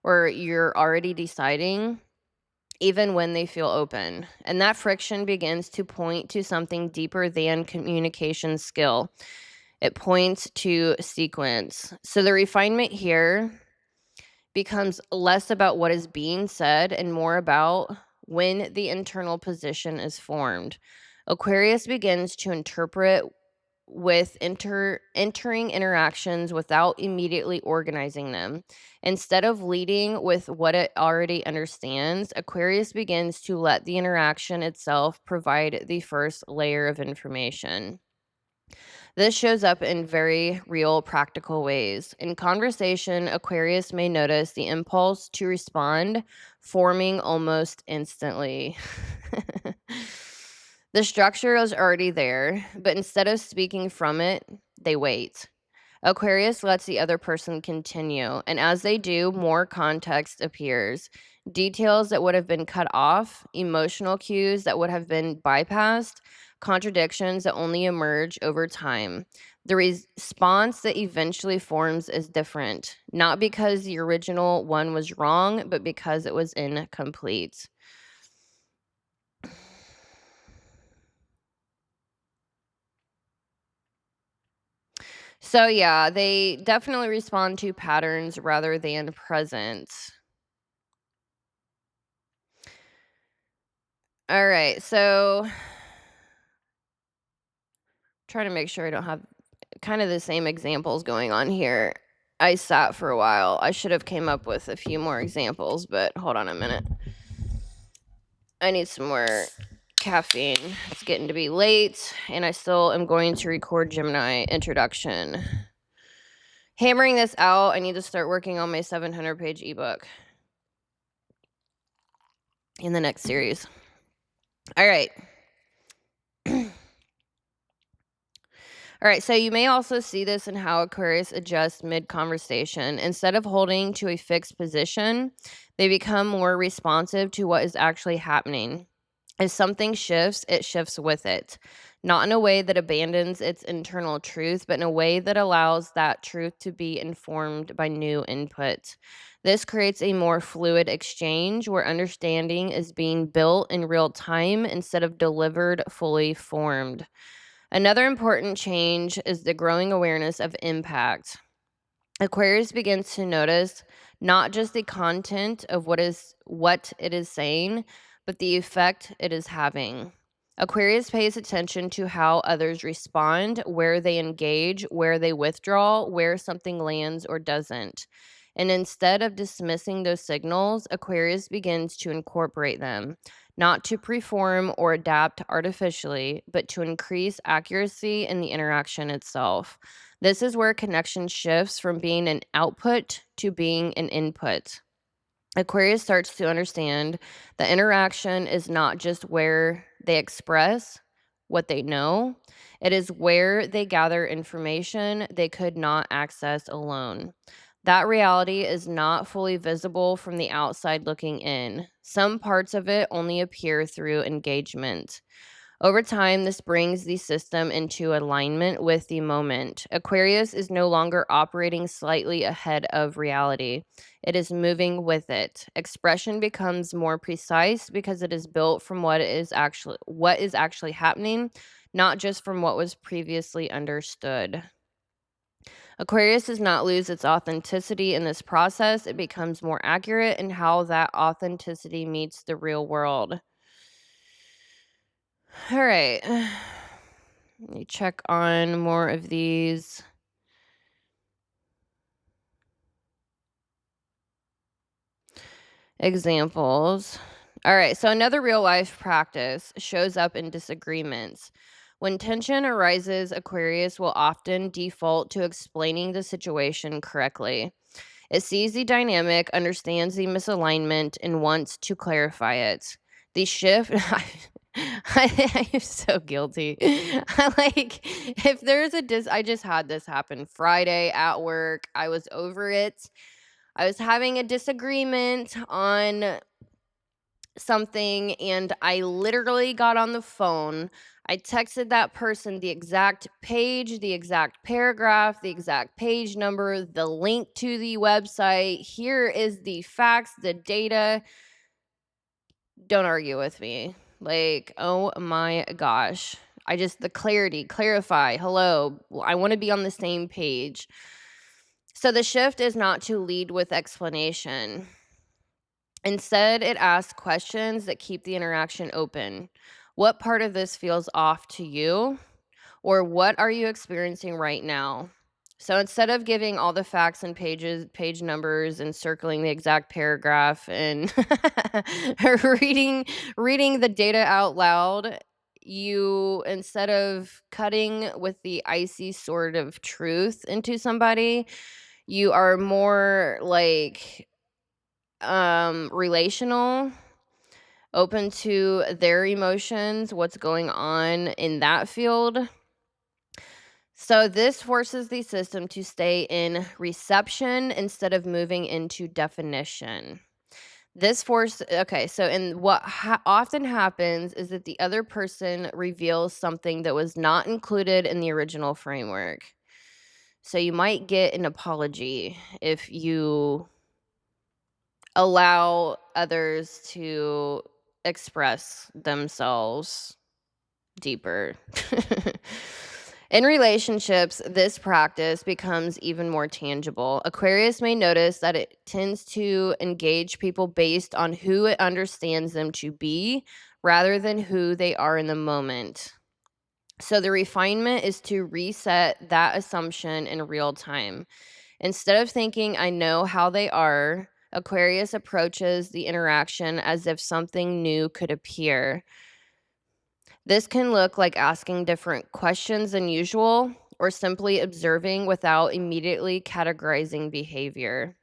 or you're already deciding, even when they feel open. And that friction begins to point to something deeper than communication skill. It points to sequence. So the refinement here becomes less about what is being said and more about when the internal position is formed. Aquarius begins to interpret with entering interactions without immediately organizing them. Instead of leading with what it already understands, Aquarius begins to let the interaction itself provide the first layer of information. This shows up in very real, practical ways. In conversation, Aquarius may notice the impulse to respond forming almost instantly. The structure is already there, but instead of speaking from it, they wait. Aquarius lets the other person continue, and as they do, more context appears. Details that would have been cut off, emotional cues that would have been bypassed, contradictions that only emerge over time. The response that eventually forms is different, not because the original one was wrong, but because it was incomplete. So yeah, they definitely respond to patterns rather than present. All right, so trying to make sure I don't have kind of the same examples going on here. I sat for a while. I should have came up with a few more examples, but hold on a minute. I need some more caffeine. It's getting to be late, and I still am going to record Gemini introduction. Hammering this out, I need to start working on my 700-page ebook in the next series. All right. All right, so you may also see this in how Aquarius adjusts mid-conversation. Instead of holding to a fixed position, they become more responsive to what is actually happening. If something shifts, it shifts with it. Not in a way that abandons its internal truth, but in a way that allows that truth to be informed by new input. This creates a more fluid exchange where understanding is being built in real time instead of delivered fully formed. Another important change is the growing awareness of impact. Aquarius begins to notice not just the content of what it is saying, but the effect it is having. Aquarius pays attention to how others respond, where they engage, where they withdraw, where something lands or doesn't. And instead of dismissing those signals, Aquarius begins to incorporate them, not to preform or adapt artificially, but to increase accuracy in the interaction itself. This is where connection shifts from being an output to being an input. Aquarius starts to understand the interaction is not just where they express what they know, it is where they gather information they could not access alone. That reality is not fully visible from the outside looking in. Some parts of it only appear through engagement. Over time, this brings the system into alignment with the moment. Aquarius is no longer operating slightly ahead of reality. It is moving with it. Expression becomes more precise because it is built from what is actually happening, not just from what was previously understood. Aquarius does not lose its authenticity in this process. It becomes more accurate in how that authenticity meets the real world. All right. Let me check on more of these. Examples. All right, so another real life practice shows up in disagreements. When tension arises, Aquarius will often default to explaining the situation correctly. It sees the dynamic, understands the misalignment, and wants to clarify it. The shift. I am so guilty. Like, if there's I just had this happen Friday at work. I was over it. I was having a disagreement on something, and I literally got on the phone. I texted that person the exact page, the exact paragraph, the exact page number, the link to the website. Here is the facts, the data. Don't argue with me. Like, oh my gosh. The clarity, clarify. Hello. I want to be on the same page. So the shift is not to lead with explanation. Instead, it asks questions that keep the interaction open. What part of this feels off to you? Or what are you experiencing right now? So instead of giving all the facts and page numbers and circling the exact paragraph and reading the data out loud, you instead of cutting with the icy sword of truth into somebody, you are more like relational, open to their emotions, what's going on in that field. So this forces the system to stay in reception instead of moving into definition. And what often happens is that the other person reveals something that was not included in the original framework. So you might get an apology if you allow others to express themselves deeper. In relationships, this practice becomes even more tangible. Aquarius may notice that it tends to engage people based on who it understands them to be rather than who they are in the moment. So the refinement is to reset that assumption in real time. Instead of thinking, I know how they are, Aquarius approaches the interaction as if something new could appear. This can look like asking different questions than usual or simply observing without immediately categorizing behavior.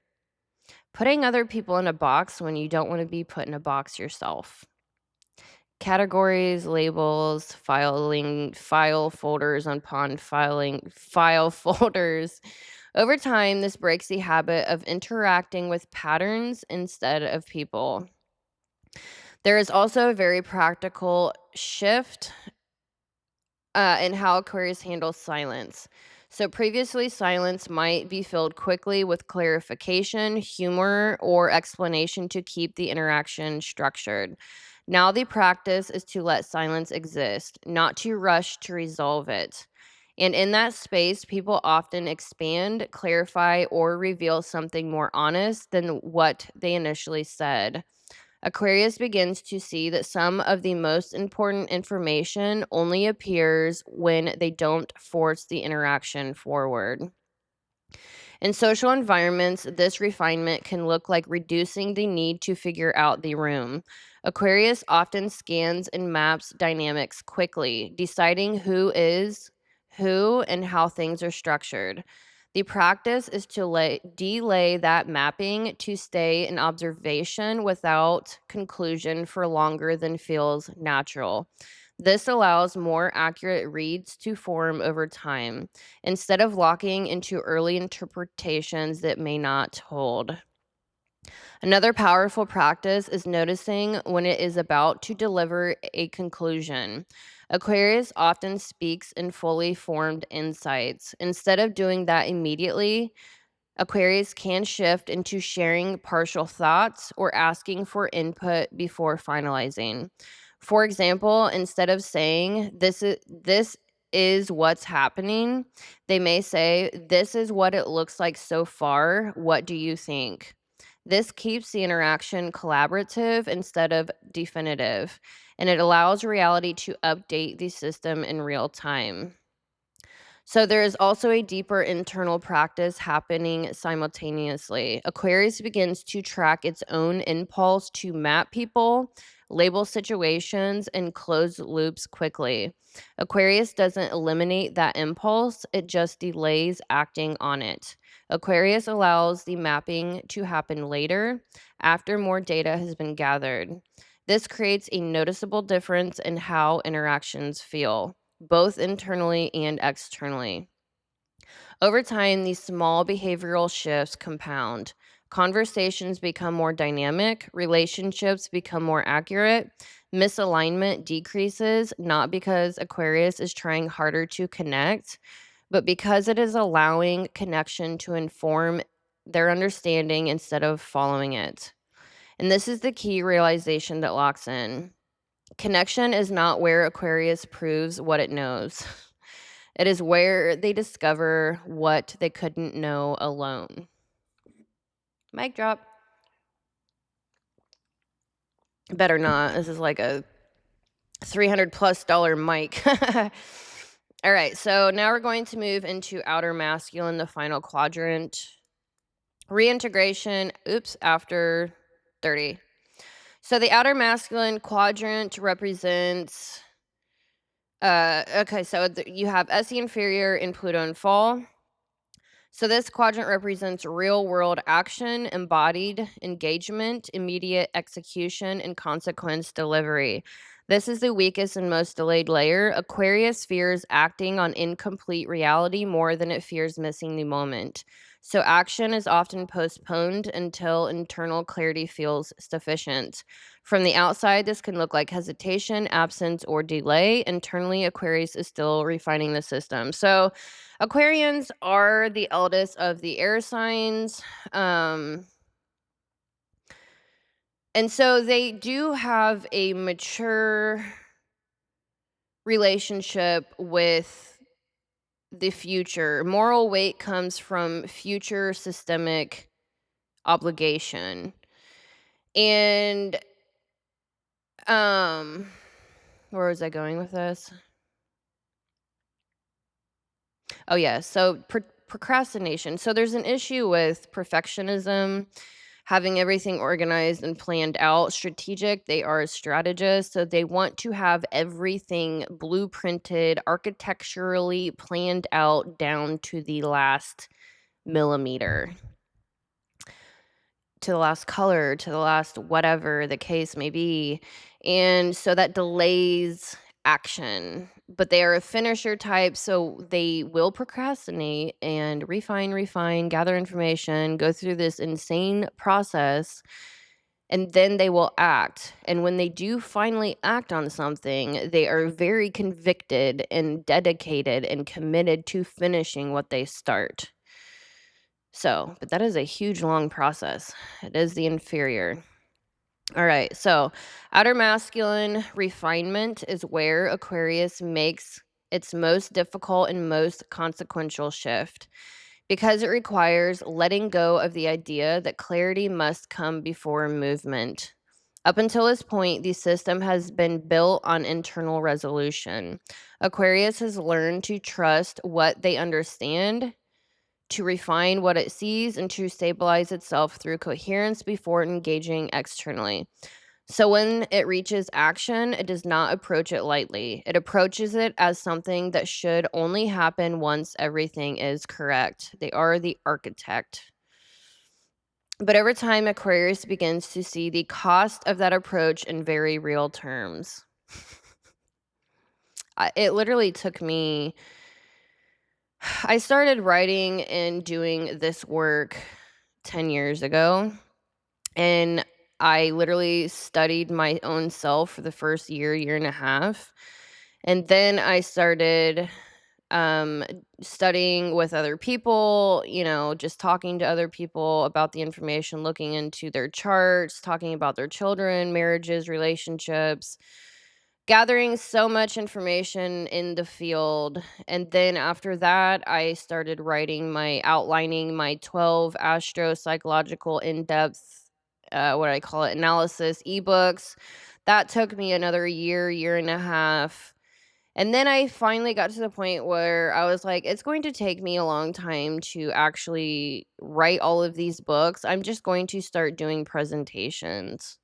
Putting other people in a box when you don't want to be put in a box yourself. Categories, labels, file folders upon filing, file folders. Over time, this breaks the habit of interacting with patterns instead of people. There is also a very practical shift in how Aquarius handles silence. So previously, silence might be filled quickly with clarification, humor, or explanation to keep the interaction structured. Now the practice is to let silence exist, not to rush to resolve it. And in that space, people often expand, clarify, or reveal something more honest than what they initially said. Aquarius begins to see that some of the most important information only appears when they don't force the interaction forward. In social environments, this refinement can look like reducing the need to figure out the room. Aquarius often scans and maps dynamics quickly, deciding who is who and how things are structured. The practice is to delay that mapping to stay in observation without conclusion for longer than feels natural. This allows more accurate reads to form over time, instead of locking into early interpretations that may not hold. Another powerful practice is noticing when it is about to deliver a conclusion. Aquarius often speaks in fully formed insights. Instead of doing that immediately, Aquarius can shift into sharing partial thoughts or asking for input before finalizing. For example, instead of saying this is what's happening, they may say, "This is what it looks like so far. What do you think?" This keeps the interaction collaborative instead of definitive, and it allows reality to update the system in real time. So there is also a deeper internal practice happening simultaneously. Aquarius begins to track its own impulse to map people, label situations, and close loops quickly. Aquarius doesn't eliminate that impulse, it just delays acting on it. Aquarius allows the mapping to happen later, after more data has been gathered. This creates a noticeable difference in how interactions feel, both internally and externally. Over time, these small behavioral shifts compound. Conversations become more dynamic, relationships become more accurate, misalignment decreases, not because Aquarius is trying harder to connect, but because it is allowing connection to inform their understanding instead of following it. And this is the key realization that locks in. Connection is not where Aquarius proves what it knows. It is where they discover what they couldn't know alone. Mic drop. Better not. This is like a $300+ mic. All right, so now we're going to move into outer masculine, the final quadrant. Reintegration, after 30. So the outer masculine quadrant represents you have SE inferior in Pluto and fall. So this quadrant represents real world action, embodied engagement, immediate execution, and consequence delivery. This is the weakest and most delayed layer. Aquarius fears acting on incomplete reality more than it fears missing the moment. So action is often postponed until internal clarity feels sufficient. From the outside, this can look like hesitation, absence, or delay. Internally, Aquarius is still refining the system. So Aquarians are the eldest of the air signs. And so they do have a mature relationship with the future. Moral weight comes from future systemic obligation. And where was I going with this? Oh yeah, so procrastination. So there's an issue with perfectionism, having everything organized and planned out. Strategic, they are strategists, so they want to have everything blueprinted, architecturally planned out down to the last millimeter, to the last color, to the last whatever the case may be. And so that delays action. But they are a finisher type, so they will procrastinate and refine, gather information, go through this insane process, and then they will act. And when they do finally act on something, they are very convicted and dedicated and committed to finishing what they start. So, but that is a huge, long process. It is the inferior. All right, so outer masculine refinement is where Aquarius makes its most difficult and most consequential shift because it requires letting go of the idea that clarity must come before movement. Up until this point, the system has been built on internal resolution. Aquarius has learned to trust what they understand, to refine what it sees, and to stabilize itself through coherence before engaging externally. So when it reaches action, it does not approach it lightly. It approaches it as something that should only happen once everything is correct. They are the architect. But over time, Aquarius begins to see the cost of that approach in very real terms. It literally took me I started writing and doing this work 10 years ago, and I literally studied my own self for the first year, year and a half. And then I started um studying with other people, just talking to other people about the information, looking into their charts, talking about their children, marriages, relationships, gathering so much information in the field. And then after that, I started outlining my 12 astro-psychological in-depth, what I call it, analysis ebooks. That took me another year, year and a half. And then I finally got to the point where I was like, it's going to take me a long time to actually write all of these books. I'm just going to start doing presentations.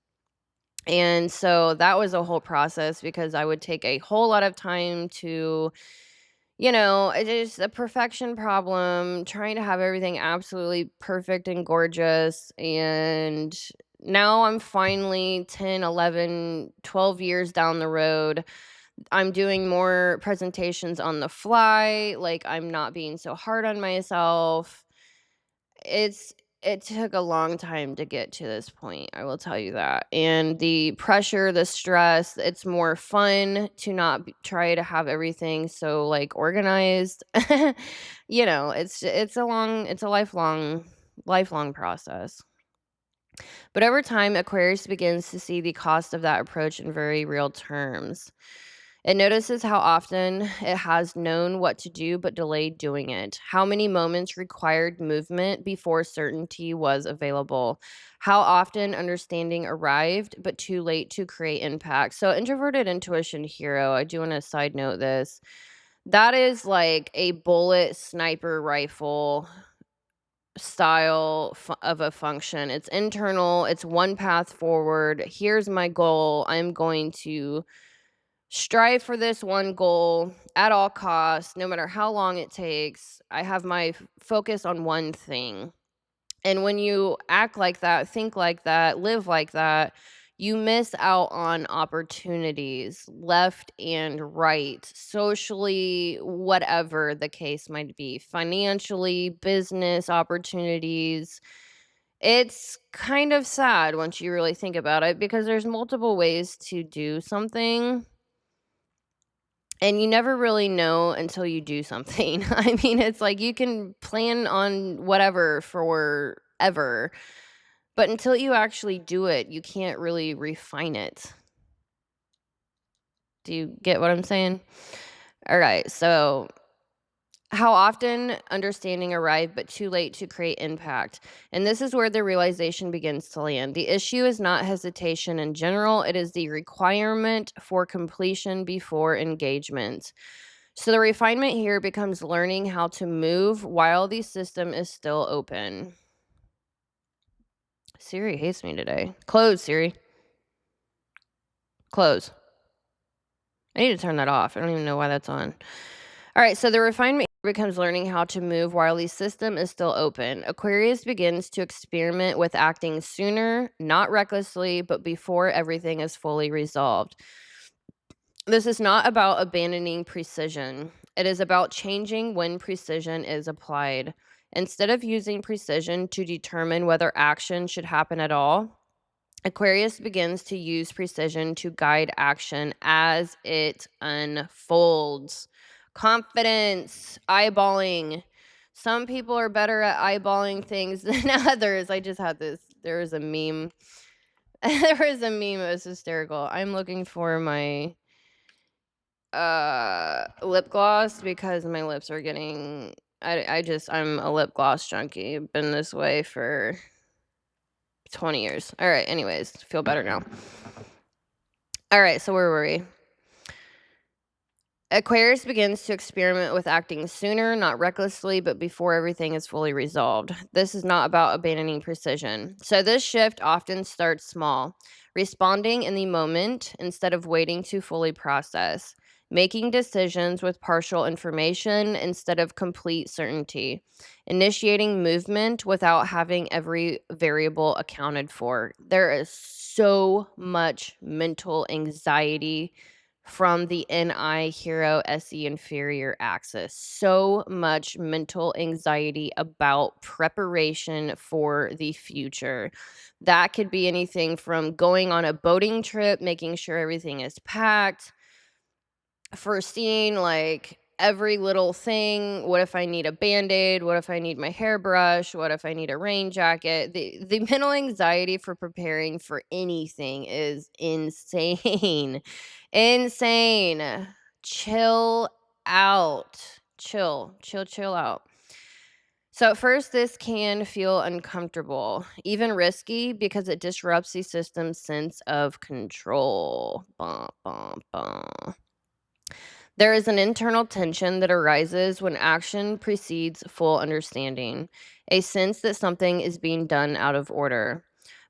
And so that was a whole process because I would take a whole lot of time to, it is a perfection problem, trying to have everything absolutely perfect and gorgeous. And now I'm finally 10, 11, 12 years down the road. I'm doing more presentations on the fly, like, I'm not being so hard on myself. It took a long time to get to this point, I will tell you that, and the pressure, the stress, it's more fun to not b try to have everything so, like, organized. It's a lifelong process. But over time, Aquarius begins to see the cost of that approach in very real terms. It notices how often it has known what to do but delayed doing it. How many moments required movement before certainty was available. How often understanding arrived but too late to create impact. So, introverted intuition hero, I do want to side note this. That is like a bullet sniper rifle of a function. It's internal, it's one path forward. Here's my goal. I'm going to strive for this one goal at all costs, no matter how long it takes. I have my focus on one thing. And when you act like that, think like that, live like that, you miss out on opportunities left and right, socially, whatever the case might be, financially, business opportunities. It's kind of sad once you really think about it because there's multiple ways to do something and you never really know until you do something. I mean, it's like you can plan on whatever forever, but until you actually do it, you can't really refine it. Do you get what I'm saying? All right. So, how often understanding arrived but too late to create impact. And this is where the realization begins to land. The issue is not hesitation in general, it is the requirement for completion before engagement. So the refinement here becomes learning how to move while the system is still open. Siri hates me today. Close, Siri. Close. I need to turn that off. I don't even know why that's on. All right, so the refinement here becomes learning how to move while the system is still open. Aquarius begins to experiment with acting sooner, not recklessly, but before everything is fully resolved. This is not about abandoning precision. It is about changing when precision is applied. Instead of using precision to determine whether action should happen at all, Aquarius begins to use precision to guide action as it unfolds. Confidence, eyeballing. Some people are better at eyeballing things than others. I just had this. There was a meme. There was a meme. It was hysterical. I'm looking for my lip gloss because my lips are getting I'm a lip gloss junkie. I've been this way for 20 years. All right, anyways, feel better now. All right, so where were we? Aquarius begins to experiment with acting sooner, not recklessly, but before everything is fully resolved. This is not about abandoning precision. So this shift often starts small, responding in the moment instead of waiting to fully process, making decisions with partial information instead of complete certainty, initiating movement without having every variable accounted for. There is so much mental anxiety from the NI hero SE inferior axis. So much mental anxiety about preparation for the future. That could be anything from going on a boating trip, making sure everything is packed, foreseeing like every little thing. What if I need a band-aid? What if I need my hairbrush? What if I need a rain jacket? The mental anxiety for preparing for anything is insane. Insane. Chill out. Chill out. So at first this can feel uncomfortable, even risky because it disrupts the system's sense of control. Bum, bum, bum. There is an internal tension that arises when action precedes full understanding, a sense that something is being done out of order.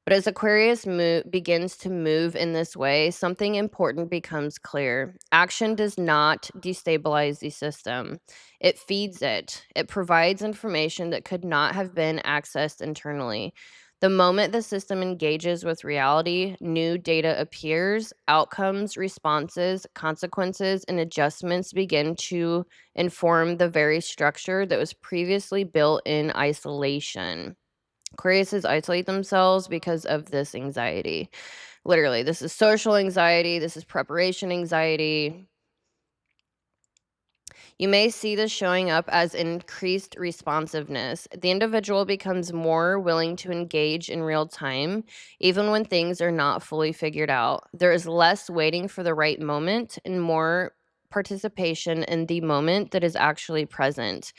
But as Aquarius begins to move in this way, something important becomes clear. Action does not destabilize the system, it feeds it. It provides information that could not have been accessed internally. The moment the system engages with reality, new data appears, outcomes, responses, consequences, and adjustments begin to inform the very structure that was previously built in isolation. Aquariuses isolate themselves because of this anxiety. Literally, this is social anxiety, this is preparation anxiety. You may see this showing up as increased responsiveness. The individual becomes more willing to engage in real time, even when things are not fully figured out. There is less waiting for the right moment and more participation in the moment that is actually present.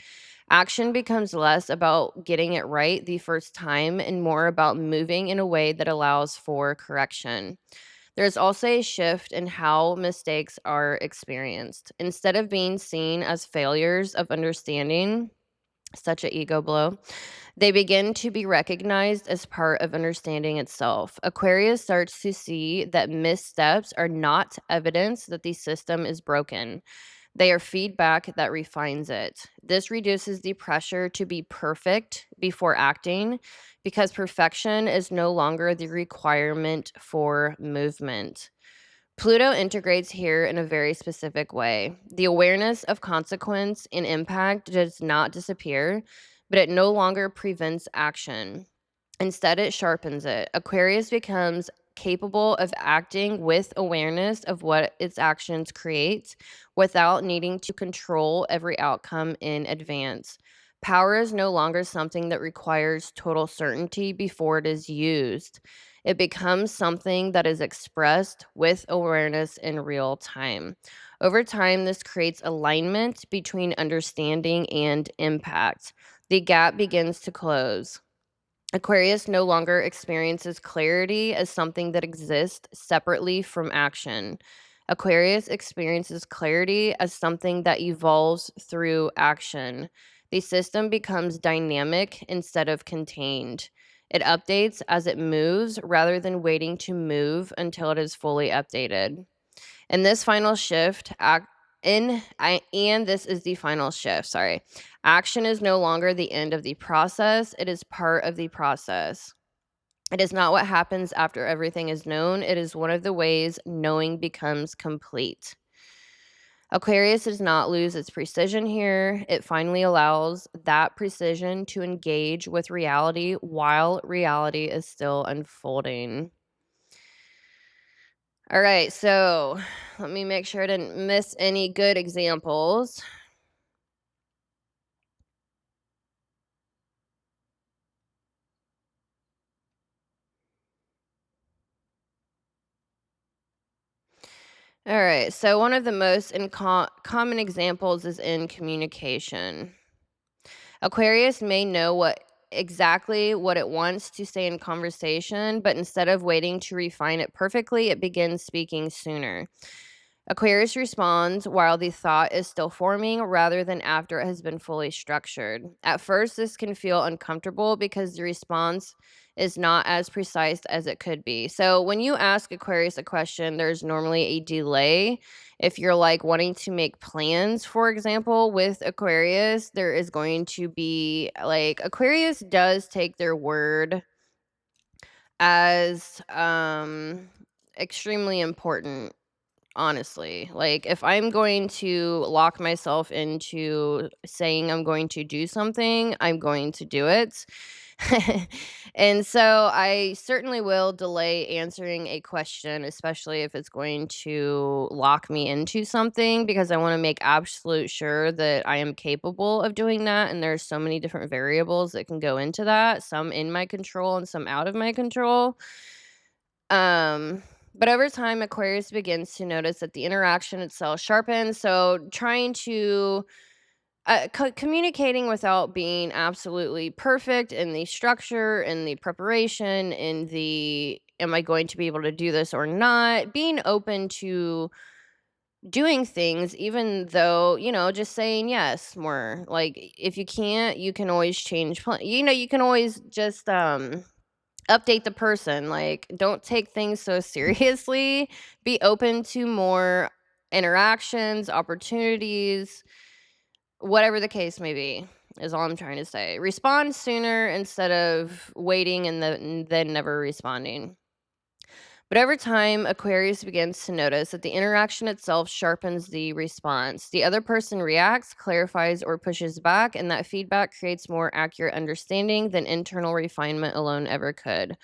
Action becomes less about getting it right the first time and more about moving in a way that allows for correction. There's also a shift in how mistakes are experienced. Instead of being seen as failures of understanding, such an ego blow, they begin to be recognized as part of understanding itself. Aquarius starts to see that missteps are not evidence that the system is broken. They are feedback that refines it. This reduces the pressure to be perfect before acting because perfection is no longer the requirement for movement. Pluto integrates here in a very specific way. The awareness of consequence and impact does not disappear, but it no longer prevents action. Instead, it sharpens it. Aquarius becomes capable of acting with awareness of what its actions create without needing to control every outcome in advance. Power is no longer something that requires total certainty before it is used. It becomes something that is expressed with awareness in real time. Over time, this creates alignment between understanding and impact. The gap begins to close. Aquarius no longer experiences clarity as something that exists separately from action. Aquarius experiences clarity as something that evolves through action. The system becomes dynamic instead of contained. It updates as it moves rather than waiting to move until it is fully updated. And this final shift, and this is the final shift, sorry. Action is no longer the end of the process, it is part of the process. It is not what happens after everything is known, it is one of the ways knowing becomes complete. Aquarius does not lose its precision here. It finally allows that precision to engage with reality while reality is still unfolding. All right, so let me make sure I didn't miss any good examples. All right, so one of the most common examples is in communication. Aquarius may know exactly what it wants to say in conversation, but instead of waiting to refine it perfectly, it begins speaking sooner. Aquarius responds while the thought is still forming rather than after it has been fully structured. At first, this can feel uncomfortable because the response is not as precise as it could be. So, when you ask Aquarius a question, there's normally a delay. If you're like wanting to make plans, for example, with Aquarius, there is going to be like Aquarius does take their word as extremely important. honestly. Like, if I'm going to lock myself into saying I'm going to do something, I'm going to do it. And so I certainly will delay answering a question, especially if it's going to lock me into something, because I want to make absolute sure that I am capable of doing that. And there's so many different variables that can go into that, some in my control and some out of my control. Um, but over time, Aquarius begins to notice that the interaction itself sharpens. So trying to communicating without being absolutely perfect in the structure, in the preparation, in the am I going to be able to do this or not? Being open to doing things, even though, just saying yes more. Like, if you can't, you can always change. You can always just update the person. Like, don't take things so seriously. Be open to more interactions, opportunities, whatever the case may be, is all I'm trying to say. Respond sooner instead of waiting and then never responding. But over time, Aquarius begins to notice that the interaction itself sharpens the response. The other person reacts, clarifies, or pushes back, and that feedback creates more accurate understanding than internal refinement alone ever could.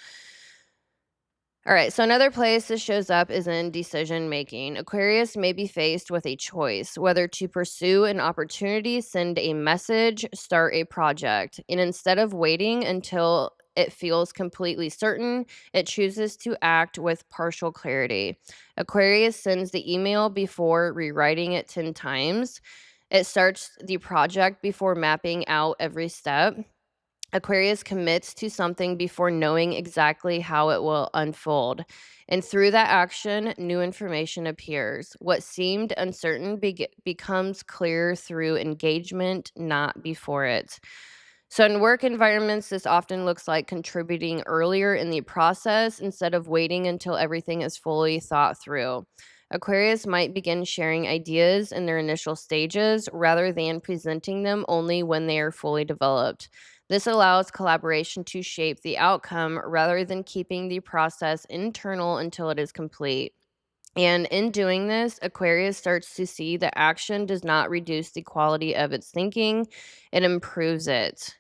All right, so another place this shows up is in decision making. Aquarius may be faced with a choice whether to pursue an opportunity, send a message, start a project. And instead of waiting until it feels completely certain, it chooses to act with partial clarity. Aquarius sends the email before rewriting it 10 times. It starts the project before mapping out every step. Aquarius commits to something before knowing exactly how it will unfold. And through that action, new information appears. What seemed uncertain becomes clear through engagement, not before it. So, in work environments, this often looks like contributing earlier in the process instead of waiting until everything is fully thought through. Aquarius might begin sharing ideas in their initial stages rather than presenting them only when they are fully developed. This allows collaboration to shape the outcome rather than keeping the process internal until it is complete. And in doing this, Aquarius starts to see that action does not reduce the quality of its thinking, it improves it.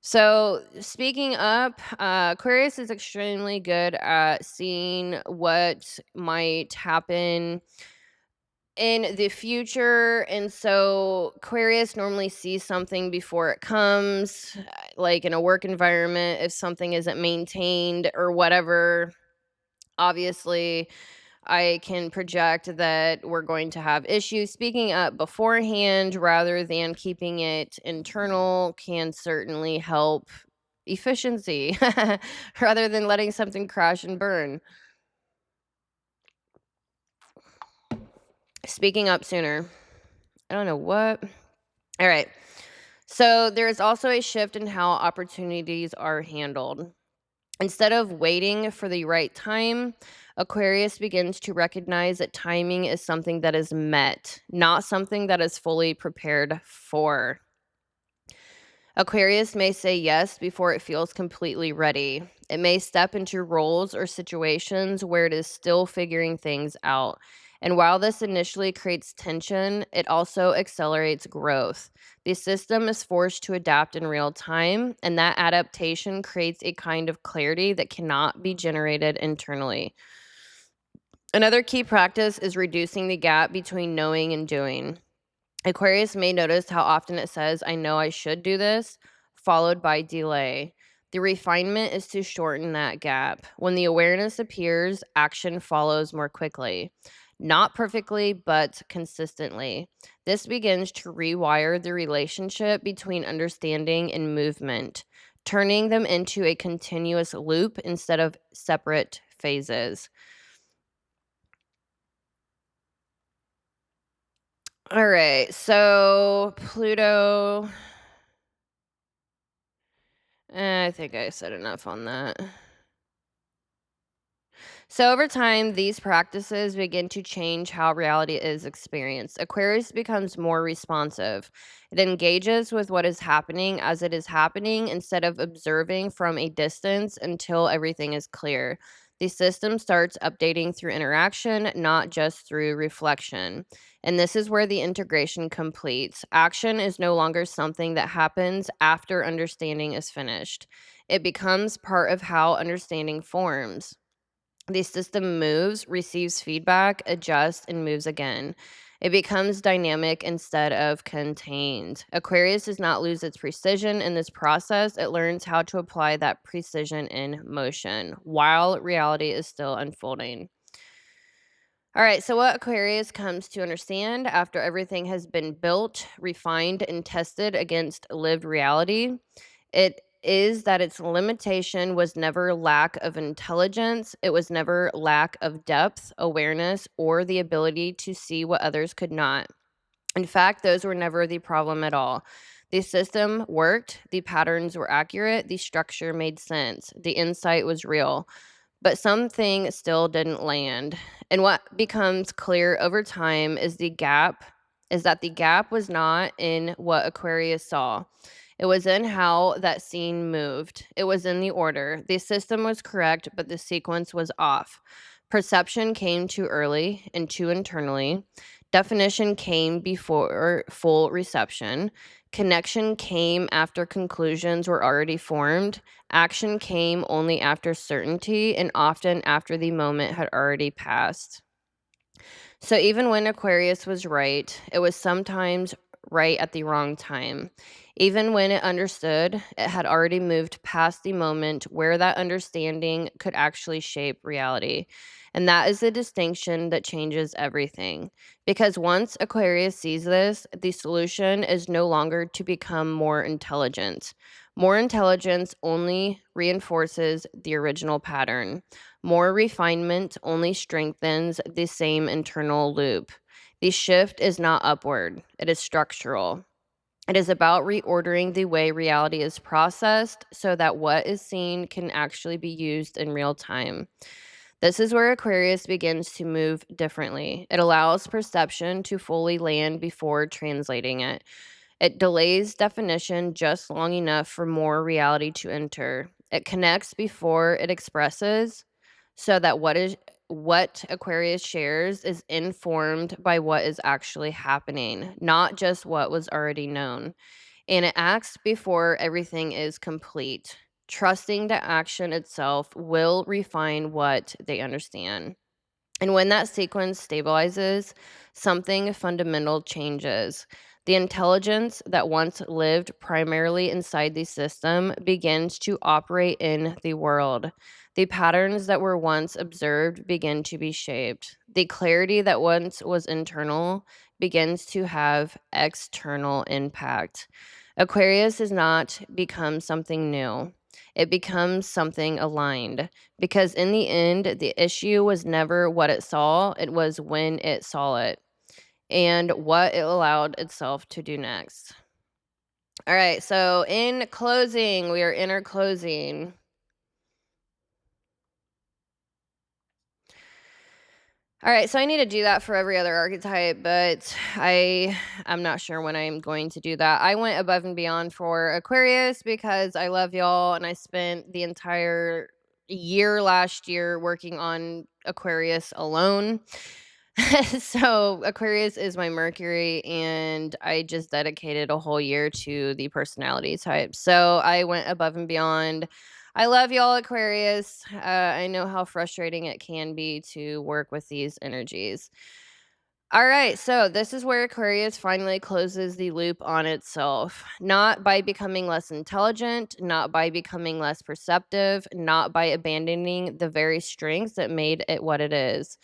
So, speaking up, Aquarius is extremely good at seeing what might happen in the future. And so, Aquarius normally sees something before it comes, like in a work environment, if something isn't maintained or whatever. Obviously, I can project that we're going to have issues. Speaking up beforehand rather than keeping it internal can certainly help efficiency rather than letting something crash and burn. Speaking up sooner. I don't know what. All right. So there is also a shift in how opportunities are handled. Instead of waiting for the right time, Aquarius begins to recognize that timing is something that is met, not something that is fully prepared for. Aquarius may say yes before it feels completely ready. It may step into roles or situations where it is still figuring things out. And while this initially creates tension, it also accelerates growth. The system is forced to adapt in real time, and that adaptation creates a kind of clarity that cannot be generated internally. Another key practice is reducing the gap between knowing and doing. Aquarius may notice how often it says, I know I should do this, followed by delay. The refinement is to shorten that gap. When the awareness appears, action follows more quickly. Not perfectly, but consistently. This begins to rewire the relationship between understanding and movement, turning them into a continuous loop instead of separate phases. All right, so Pluto. I think I said enough on that. So, over time, these practices begin to change how reality is experienced. Aquarius becomes more responsive. It engages with what is happening as it is happening instead of observing from a distance until everything is clear. The system starts updating through interaction, not just through reflection. And this is where the integration completes. Action is no longer something that happens after understanding is finished. It becomes part of how understanding forms. The system moves, receives feedback, adjusts, and moves again. It becomes dynamic instead of contained. Aquarius does not lose its precision in this process. It learns how to apply that precision in motion while reality is still unfolding. All right, so what Aquarius comes to understand after everything has been built, refined, and tested against lived reality, it is that its limitation was never lack of intelligence, it was never lack of depth, awareness, or the ability to see what others could not. In fact, those were never the problem at all. The system worked, the patterns were accurate, the structure made sense, the insight was real. But something still didn't land. And what becomes clear over time is that the gap was not in what Aquarius saw. It was in how that scene moved. It was in the order. The system was correct, but the sequence was off. Perception came too early and too internally. Definition came before full reception. Connection came after conclusions were already formed. Action came only after certainty and often after the moment had already passed. So even when Aquarius was right, it was sometimes right at the wrong time. Even when it understood, it had already moved past the moment where that understanding could actually shape reality. And that is the distinction that changes everything. Because once Aquarius sees this, the solution is no longer to become more intelligent. More intelligence only reinforces the original pattern. More refinement only strengthens the same internal loop. The shift is not upward, it is structural. It is about reordering the way reality is processed so that what is seen can actually be used in real time. This is where Aquarius begins to move differently. It allows perception to fully land before translating it. It delays definition just long enough for more reality to enter. It connects before it expresses so that what Aquarius shares is informed by what is actually happening, not just what was already known. And it acts before everything is complete, trusting that action itself will refine what they understand. And when that sequence stabilizes, something fundamental changes. The intelligence that once lived primarily inside the system begins to operate in the world. The patterns that were once observed begin to be shaped. The clarity that once was internal begins to have external impact. Aquarius does not become something new, it becomes something aligned. Because in the end, the issue was never what it saw, it was when it saw it and what it allowed itself to do next. All right, so in closing, we are in our closing. All right, so I need to do that for every other archetype, but I'm not sure when I'm going to do that. I went above and beyond for Aquarius because I love y'all and I spent the entire year last year working on Aquarius alone. So Aquarius is my Mercury and I just dedicated a whole year to the personality type. So I went above and beyond. I love y'all, Aquarius. I know how frustrating it can be to work with these energies. All right, so this is where Aquarius finally closes the loop on itself. Not by becoming less intelligent, not by becoming less perceptive, not by abandoning the very strengths that made it what it is.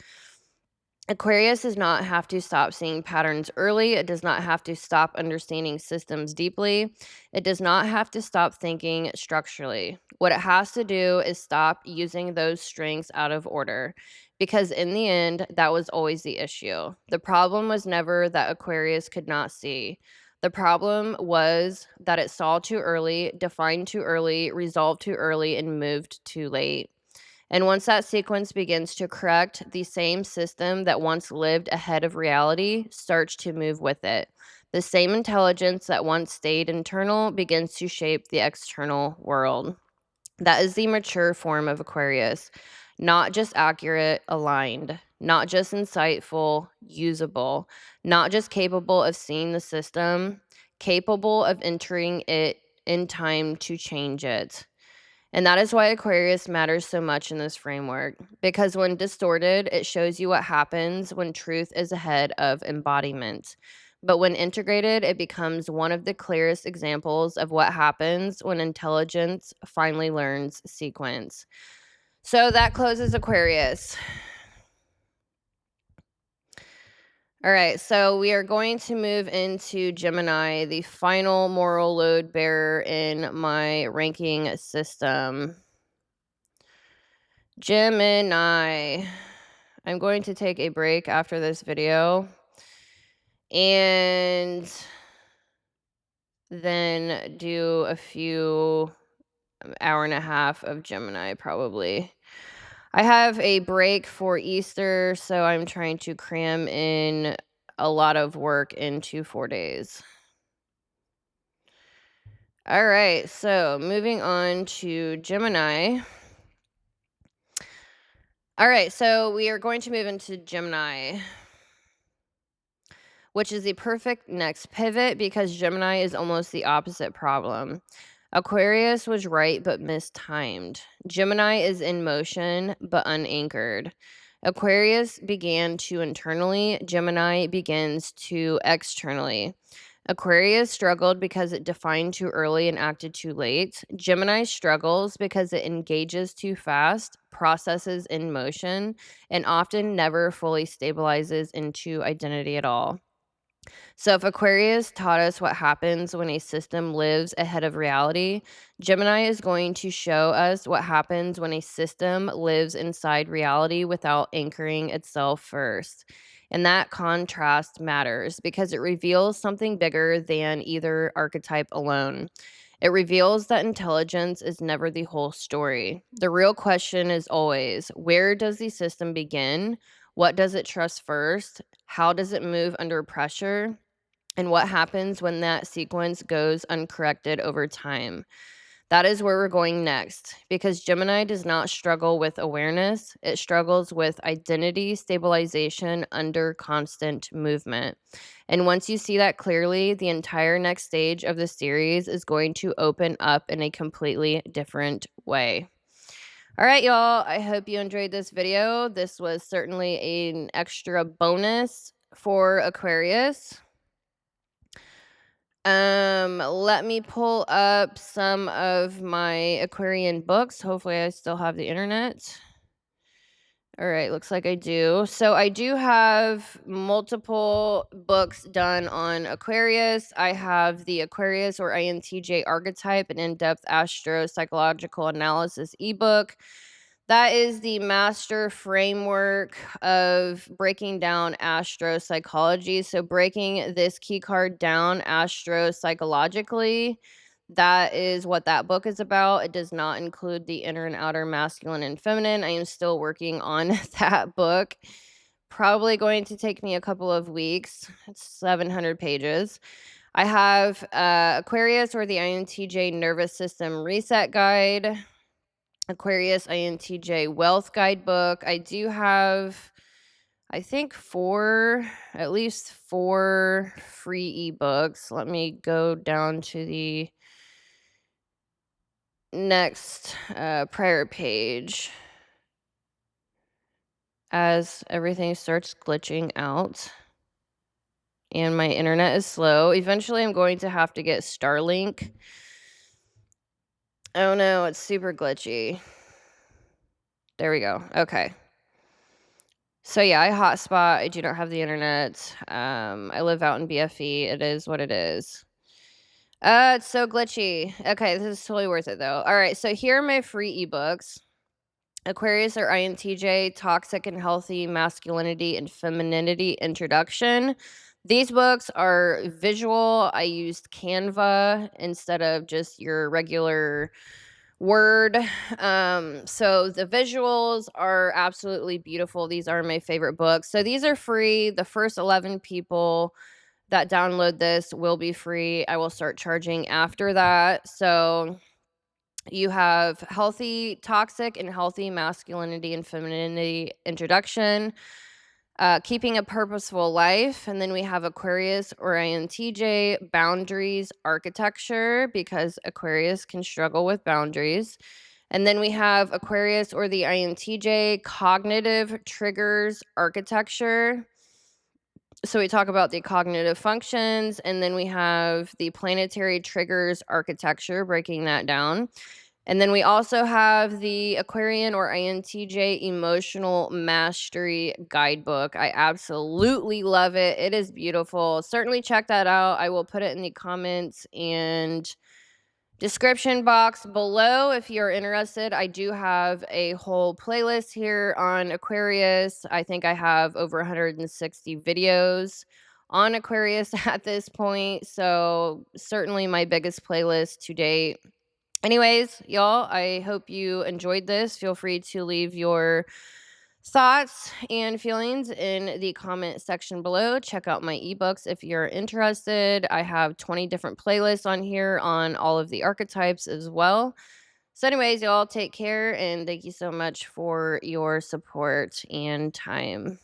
Aquarius does not have to stop seeing patterns early. It does not have to stop understanding systems deeply. It does not have to stop thinking structurally. What it has to do is stop using those strengths out of order. Because in the end, that was always the issue. The problem was never that Aquarius could not see. The problem was that it saw too early, defined too early, resolved too early, and moved too late. And once that sequence begins to correct, the same system that once lived ahead of reality starts to move with it. The same intelligence that once stayed internal begins to shape the external world. That is the mature form of Aquarius. Not just accurate, aligned. Not just insightful, usable. Not just capable of seeing the system, capable of entering it in time to change it. And that is why Aquarius matters so much in this framework, because when distorted, it shows you what happens when truth is ahead of embodiment. But when integrated, it becomes one of the clearest examples of what happens when intelligence finally learns sequence. So that closes Aquarius. All right, so we are going to move into Gemini, the final moral load bearer in my ranking system. Gemini. I'm going to take a break after this video and then do a few hour and a half of Gemini probably. I have a break for Easter, so I'm trying to cram in a lot of work into 4 days. All right, so moving on to Gemini. All right, so we are going to move into Gemini, which is the perfect next pivot because Gemini is almost the opposite problem. Aquarius was right but mistimed. Gemini is in motion but unanchored. Aquarius began to internally, Gemini begins to externally. Aquarius struggled because it defined too early and acted too late. Gemini struggles because it engages too fast, processes in motion, and often never fully stabilizes into identity at all. So, if Aquarius taught us what happens when a system lives ahead of reality, Gemini is going to show us what happens when a system lives inside reality without anchoring itself first. And that contrast matters because it reveals something bigger than either archetype alone. It reveals that intelligence is never the whole story. The real question is always, where does the system begin? What does it trust first? How does it move under pressure? And what happens when that sequence goes uncorrected over time? That is where we're going next because Gemini does not struggle with awareness. It struggles with identity stabilization under constant movement. And once you see that clearly, the entire next stage of the series is going to open up in a completely different way. All right, y'all. I hope you enjoyed this video. This was certainly an extra bonus for Aquarius. Let me pull up some of my Aquarian books. Hopefully I still have the internet. All right, looks like I do. So I do have multiple books done on Aquarius. I have the Aquarius or INTJ archetype, an in-depth astro-psychological analysis ebook. That is the master framework of breaking down astro-psychology. So breaking this key card down astro-psychologically, that is what that book is about. It does not include the inner and outer masculine and feminine. I am still working on that book. Probably going to take me a couple of weeks. It's 700 pages. I have Aquarius or the INTJ Nervous System Reset Guide, Aquarius INTJ Wealth Guidebook. I do have, I think, at least four free ebooks. Let me go down to the next prior page as everything starts glitching out and my internet is slow. Eventually I'm going to have to get Starlink. Oh no, it's super glitchy. There we go. Okay. So yeah, I hotspot. I do not have the internet. I live out in BFE. It is what it is. It's so glitchy. Okay, this is totally worth it though. All right, so here are my free ebooks. Aquarius or INTJ, Toxic and Healthy Masculinity and Femininity Introduction. These books are visual. I used Canva instead of just your regular Word. So the visuals are absolutely beautiful. These are my favorite books. So these are free. The first 11 people that download this will be free. I will start charging after that. So You have healthy toxic and healthy masculinity and femininity introduction, keeping a purposeful life. And then we have Aquarius or INTJ, boundaries architecture, because Aquarius can struggle with boundaries. And then we have Aquarius or the INTJ, cognitive triggers architecture. So we talk about the cognitive functions, and then we have the planetary triggers architecture, breaking that down. And then we also have the Aquarian or INTJ Emotional Mastery Guidebook. I absolutely love it. It is beautiful. Certainly check that out. I will put it in the comments and description box below if you're interested. I do have a whole playlist here on Aquarius. I think I have over 160 videos on Aquarius at this point. So, certainly my biggest playlist to date. Anyways, y'all, I hope you enjoyed this. Feel free to leave your thoughts and feelings in the comment section below. Check out my ebooks if you're interested. I have 20 different playlists on here on all of the archetypes as well. So, anyways, y'all take care and thank you so much for your support and time.